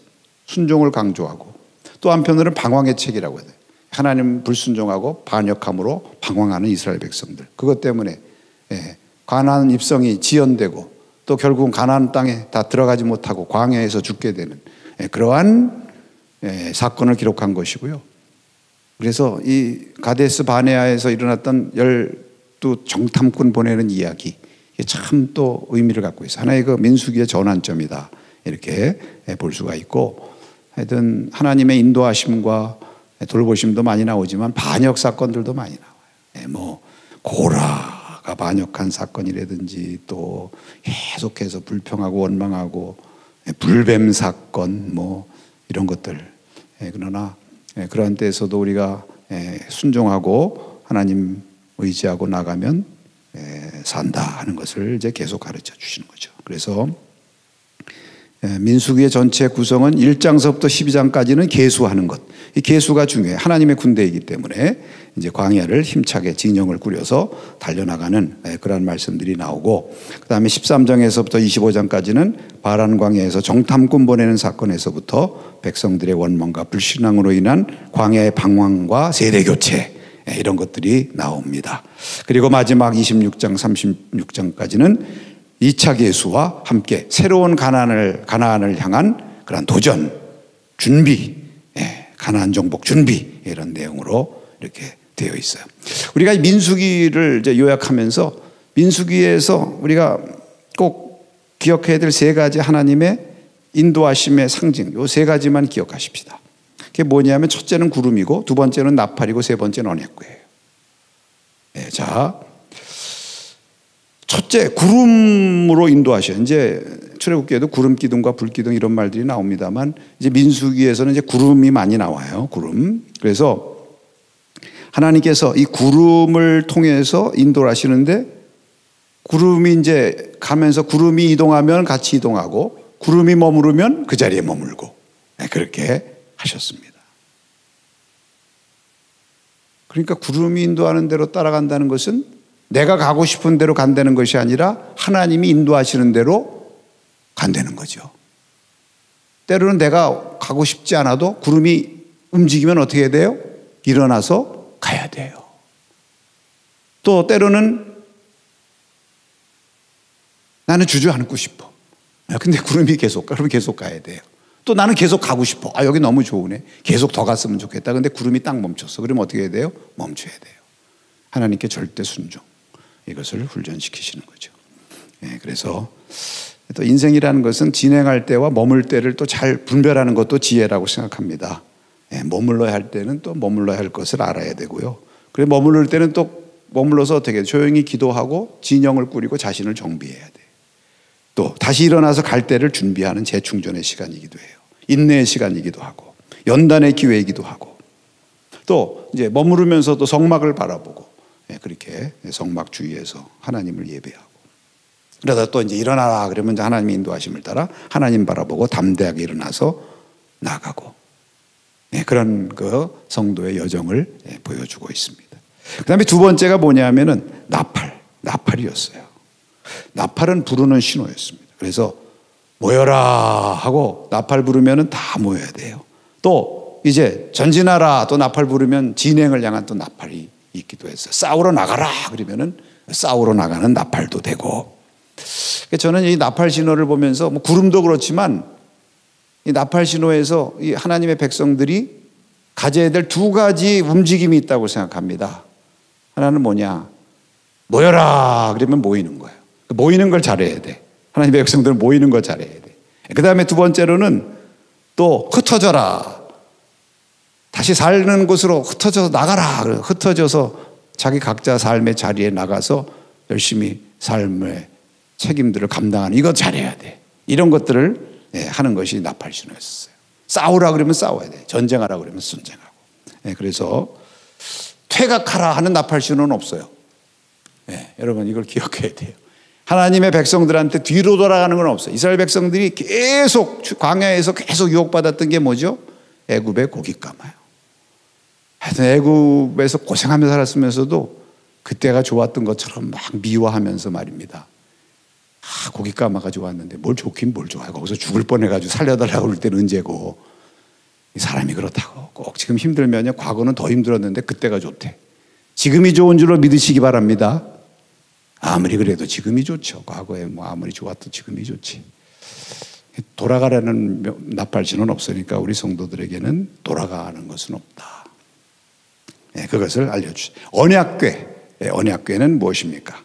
순종을 강조하고 또 한편으로는 방황의 책이라고 해요. 하나님 불순종하고 반역함으로 방황하는 이스라엘 백성들. 그것 때문에 가나안 입성이 지연되고 또 결국은 가나안 땅에 다 들어가지 못하고 광야에서 죽게 되는 그러한 사건을 기록한 것이고요. 그래서 이 가데스 바네아에서 일어났던 12 정탐꾼 보내는 이야기, 참 또 의미를 갖고 있어요. 하나의 그 민수기의 전환점이다 이렇게 볼 수가 있고, 하여튼 하나님의 인도하심과 돌보심도 많이 나오지만 반역 사건들도 많이 나와요. 뭐 고라가 반역한 사건이라든지 또 계속해서 불평하고 원망하고 불뱀 사건 뭐 이런 것들. 그러나 그러한 때에서도 우리가 순종하고 하나님 의지하고 나가면 산다 하는 것을 이제 계속 가르쳐 주시는 거죠. 그래서 민수기의 전체 구성은 1장서부터 12장까지는 계수하는 것. 이 계수가 중요해요. 하나님의 군대이기 때문에 이제 광야를 힘차게 진영을 꾸려서 달려나가는 그런 말씀들이 나오고, 그 다음에 13장에서부터 25장까지는 바란 광야에서 정탐꾼 보내는 사건에서부터 백성들의 원망과 불신앙으로 인한 광야의 방황과 세대 교체, 이런 것들이 나옵니다. 그리고 마지막 26장, 36장까지는 2차 계수와 함께 새로운 가나안을 향한 그런 도전, 준비, 가나안 정복 준비, 이런 내용으로 이렇게 되어 있어요. 우리가 민수기를 이제 요약하면서 민수기에서 우리가 꼭 기억해야 될 세 가지 하나님의 인도하심의 상징, 요 세 가지만 기억하십시다. 그게 뭐냐면 첫째는 구름이고 두 번째는 나팔이고 세 번째는 언약궤예요. 자, 첫째 구름으로 인도하셔. 이제 출애굽기에도 구름 기둥과 불 기둥 이런 말들이 나옵니다만 이제 민수기에서는 이제 구름이 많이 나와요. 구름. 그래서 하나님께서 이 구름을 통해서 인도를 하시는데, 구름이 이제 가면서 구름이 이동하면 같이 이동하고 구름이 머무르면 그 자리에 머물고 그렇게 하셨습니다. 그러니까 구름이 인도하는 대로 따라간다는 것은 내가 가고 싶은 대로 간다는 것이 아니라 하나님이 인도하시는 대로 간다는 거죠. 때로는 내가 가고 싶지 않아도 구름이 움직이면 어떻게 해야 돼요? 일어나서 가야 돼요. 또 때로는 나는 주저앉고 싶어. 근데 구름이 계속 가. 그럼 계속 가야 돼요. 또 나는 계속 가고 싶어. 여기 너무 좋으네. 계속 더 갔으면 좋겠다. 근데 구름이 딱 멈췄어. 그러면 어떻게 해야 돼요? 멈춰야 돼요. 하나님께 절대 순종. 이것을 훈련시키시는 거죠. 그래서 또 인생이라는 것은 진행할 때와 머물 때를 또 잘 분별하는 것도 지혜라고 생각합니다. 머물러야 할 때는 또 머물러야 할 것을 알아야 되고요. 그래 머무를 때는 또 머물러서 어떻게 조용히 기도하고 진영을 꾸리고 자신을 정비해야 돼. 또 다시 일어나서 갈 때를 준비하는 재충전의 시간이기도 해요. 인내의 시간이기도 하고 연단의 기회이기도 하고 또 이제 머무르면서도 성막을 바라보고 그렇게 성막 주위에서 하나님을 예배하고 그러다 또 이제 일어나라 그러면 이제 하나님의 인도하심을 따라 하나님 바라보고 담대하게 일어나서 나가고 그런 그 성도의 여정을 보여주고 있습니다. 그 다음에 두 번째가 뭐냐면은 나팔이었어요. 나팔은 부르는 신호였습니다. 그래서 모여라 하고 나팔 부르면은 다 모여야 돼요. 또 이제 전진하라 또 나팔 부르면 진행을 향한 또 나팔이 있기도 했어요. 싸우러 나가라 그러면은 싸우러 나가는 나팔도 되고. 저는 이 나팔 신호를 보면서 뭐 구름도 그렇지만 이 나팔 신호에서 이 하나님의 백성들이 가져야 될 두 가지 움직임이 있다고 생각합니다. 하나는 뭐냐? 모여라 그러면 모이는 거예요. 모이는 걸 잘해야 돼. 하나님의 백성들은 모이는 걸 잘해야 돼. 그 다음에 두 번째로는 또 흩어져라. 다시 사는 곳으로 흩어져서 나가라. 흩어져서 자기 각자 삶의 자리에 나가서 열심히 삶의 책임들을 감당하는 이거 잘해야 돼. 이런 것들을 하는 것이 나팔 신호였어요. 싸우라 그러면 싸워야 돼. 전쟁하라 그러면 전쟁하고. 그래서 퇴각하라 하는 나팔 신호는 없어요. 여러분 이걸 기억해야 돼요. 하나님의 백성들한테 뒤로 돌아가는 건 없어요. 이스라엘 백성들이 계속 광야에서 계속 유혹받았던 게 뭐죠? 애굽의 고깃가마요. 하여튼 애굽에서 고생하며 살았으면서도 그때가 좋았던 것처럼 막 미워하면서 말입니다. 고깃가마가 좋았는데 뭘 좋긴 뭘 좋아요. 거기서 죽을 뻔해가지고 살려달라고 그럴 때는 언제고. 사람이 그렇다고. 꼭 지금 힘들면요. 과거는 더 힘들었는데 그때가 좋대. 지금이 좋은 줄로 믿으시기 바랍니다. 아무리 그래도 지금이 좋죠. 과거에 뭐 아무리 좋았도 지금이 좋지. 돌아가라는 나팔신은 없으니까 우리 성도들에게는 돌아가는 것은 없다. 그것을 알려주죠. 언약궤. 언약궤는 무엇입니까?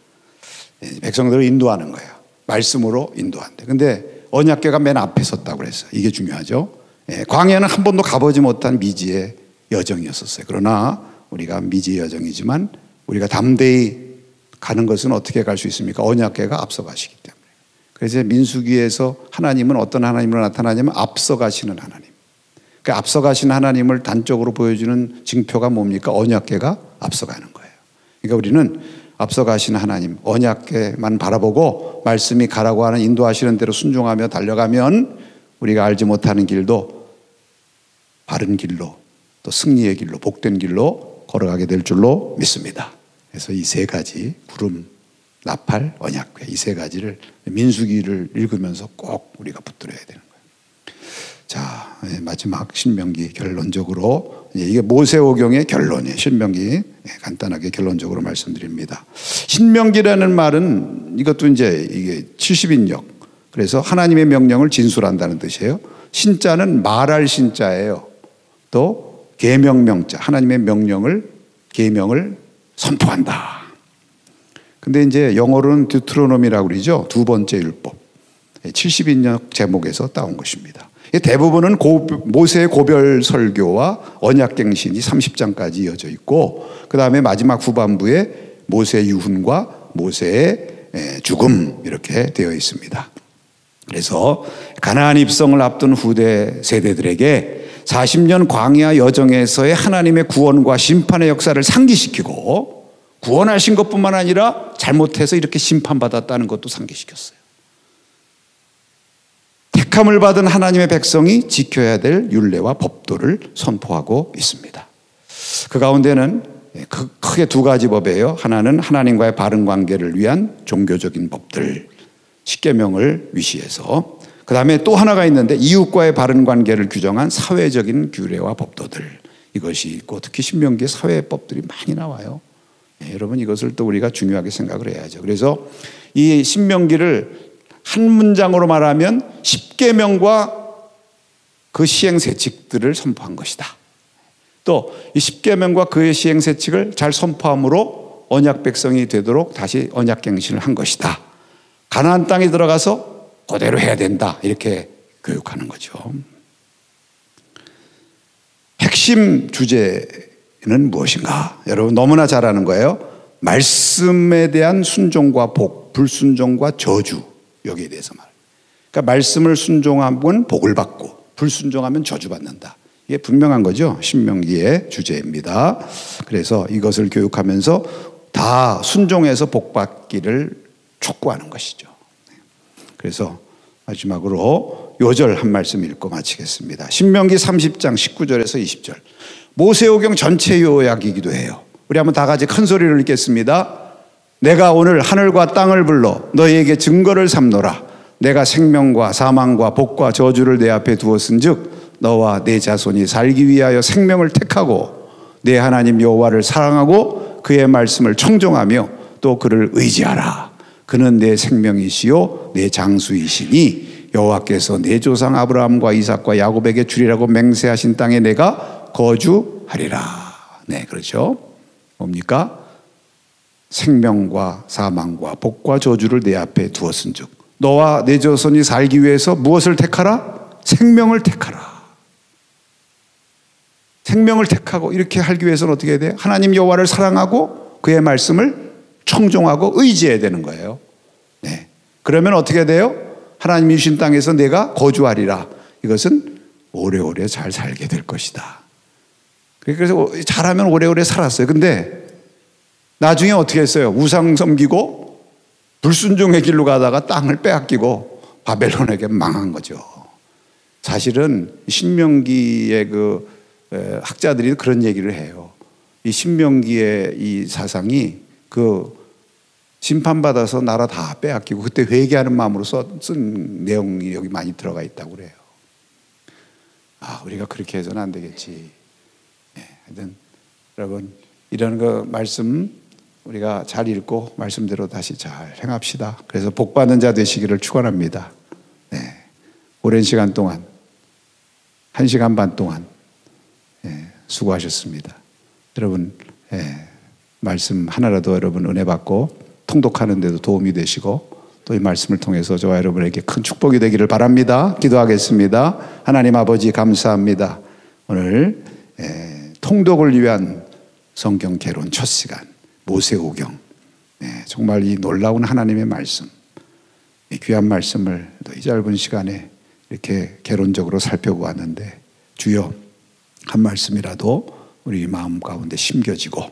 백성들을 인도하는 거예요. 말씀으로 인도한대. 근데 언약궤가 맨 앞에 섰다고 그랬어요. 이게 중요하죠. 광야는 한 번도 가보지 못한 미지의 여정이었었어요. 그러나 우리가 미지의 여정이지만 우리가 담대히 가는 것은 어떻게 갈 수 있습니까? 언약궤가 앞서가시기 때문에. 그래서 민수기에서 하나님은 어떤 하나님으로 나타나냐면 앞서가시는 하나님. 그 앞서가시는 하나님을 단적으로 보여주는 징표가 뭡니까? 언약궤가 앞서가는 거예요. 그러니까 우리는 앞서가시는 하나님, 언약궤만 바라보고 말씀이 가라고 하는 인도하시는 대로 순종하며 달려가면 우리가 알지 못하는 길도 바른 길로 또 승리의 길로 복된 길로 걸어가게 될 줄로 믿습니다. 그래서 이 세 가지 구름, 나팔, 언약궤 이 세 가지를 민수기를 읽으면서 꼭 우리가 붙들어야 되는 거예요. 자, 마지막 신명기 결론적으로 이게 모세오경의 결론이에요. 신명기 간단하게 결론적으로 말씀드립니다. 신명기라는 말은 이것도 이제 이게 70인역 그래서 하나님의 명령을 진술한다는 뜻이에요. 신자는 말할 신자예요. 또 계명명자 하나님의 명령을 계명을 선포한다. 근데 이제 영어로는 듀트로노미라고 그러죠. 두 번째 율법. 70인역 제목에서 따온 것입니다. 대부분은 모세의 고별 설교와 언약갱신이 30장까지 이어져 있고 그 다음에 마지막 후반부에 모세의 유훈과 모세의 죽음 이렇게 되어 있습니다. 그래서 가나안 입성을 앞둔 후대 세대들에게 40년 광야 여정에서의 하나님의 구원과 심판의 역사를 상기시키고 구원하신 것뿐만 아니라 잘못해서 이렇게 심판받았다는 것도 상기시켰어요. 택함을 받은 하나님의 백성이 지켜야 될 율례와 법도를 선포하고 있습니다. 그 가운데는 크게 두 가지 법이에요. 하나는 하나님과의 바른 관계를 위한 종교적인 법들, 십계명을 위시해서 그 다음에 또 하나가 있는데 이웃과의 바른 관계를 규정한 사회적인 규례와 법도들, 이것이 있고, 특히 신명기에 사회법들이 많이 나와요. 여러분, 이것을 또 우리가 중요하게 생각을 해야죠. 그래서 이 신명기를 한 문장으로 말하면 10계명과 그 시행세칙들을 선포한 것이다. 또 이 10계명과 그의 시행세칙을 잘 선포함으로 언약 백성이 되도록 다시 언약갱신을 한 것이다. 가나안 땅에 들어가서 그대로 해야 된다, 이렇게 교육하는 거죠. 핵심 주제는 무엇인가? 여러분 너무나 잘 아는 거예요. 말씀에 대한 순종과 복, 불순종과 저주, 여기에 대해서 말. 그러니까 말씀을 순종하면 복을 받고 불순종하면 저주받는다. 이게 분명한 거죠. 신명기의 주제입니다. 그래서 이것을 교육하면서 다 순종해서 복받기를 촉구하는 것이죠. 그래서 마지막으로 요절 한 말씀 읽고 마치겠습니다. 신명기 30장 19절에서 20절. 모세오경 전체 요약이기도 해요. 우리 한번 다 같이 큰 소리를 읽겠습니다. 내가 오늘 하늘과 땅을 불러 너희에게 증거를 삼노라. 내가 생명과 사망과 복과 저주를 내 앞에 두었은즉 너와 내 자손이 살기 위하여 생명을 택하고 내 하나님 여호와를 사랑하고 그의 말씀을 청종하며 또 그를 의지하라. 그는 내 생명이시요 내 장수이시니 여호와께서 내 조상 아브라함과 이삭과 야곱에게 주리라고 맹세하신 땅에 내가 거주하리라. 네, 그렇죠. 뭡니까? 생명과 사망과 복과 저주를 내 앞에 두었은즉 너와 내 자손이 살기 위해서 무엇을 택하라? 생명을 택하라. 생명을 택하고 이렇게 하기 위해서는 어떻게 해야 돼요? 하나님 여호와를 사랑하고 그의 말씀을 청종하고 의지해야 되는 거예요. 네. 그러면 어떻게 돼요? 하나님이 주신 땅에서 내가 거주하리라. 이것은 오래오래 잘 살게 될 것이다. 그래서 잘하면 오래오래 살았어요. 근데 나중에 어떻게 했어요? 우상 섬기고 불순종의 길로 가다가 땅을 빼앗기고 바벨론에게 망한 거죠. 사실은 신명기의 그 학자들이 그런 얘기를 해요. 이 신명기의 이 사상이 그 심판받아서 나라 다 빼앗기고 그때 회개하는 마음으로 쓴 내용이 여기 많이 들어가 있다고 그래요. 아, 우리가 그렇게 해서는 안 되겠지. 하여튼 여러분 이런 거 말씀 우리가 잘 읽고 말씀대로 다시 잘 행합시다. 그래서 복받는 자 되시기를 축원합니다. 네. 오랜 시간 동안 1시간 반 동안 수고하셨습니다. 여러분 말씀 하나라도 여러분 은혜 받고 통독하는 데도 도움이 되시고 또 이 말씀을 통해서 저와 여러분에게 큰 축복이 되기를 바랍니다. 기도하겠습니다. 하나님 아버지 감사합니다. 오늘 통독을 위한 성경 개론 첫 시간 모세오경, 정말 이 놀라운 하나님의 말씀, 이 귀한 말씀을 이 짧은 시간에 이렇게 개론적으로 살펴보았는데 주여 한 말씀이라도 우리 마음 가운데 심겨지고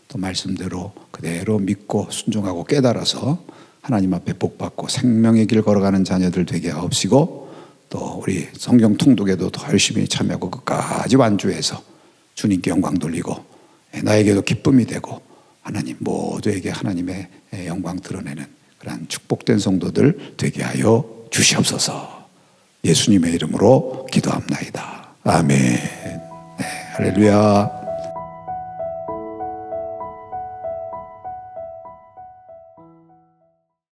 또 말씀대로 그대로 믿고 순종하고 깨달아서 하나님 앞에 복받고 생명의 길 걸어가는 자녀들 되게 하옵시고 또 우리 성경 통독에도 더 열심히 참여하고 끝까지 완주해서 주님께 영광 돌리고 나에게도 기쁨이 되고 하나님 모두에게 하나님의 영광 드러내는 그런 축복된 성도들 되게 하여 주시옵소서. 예수님의 이름으로 기도합나이다. 아멘. 할렐루야.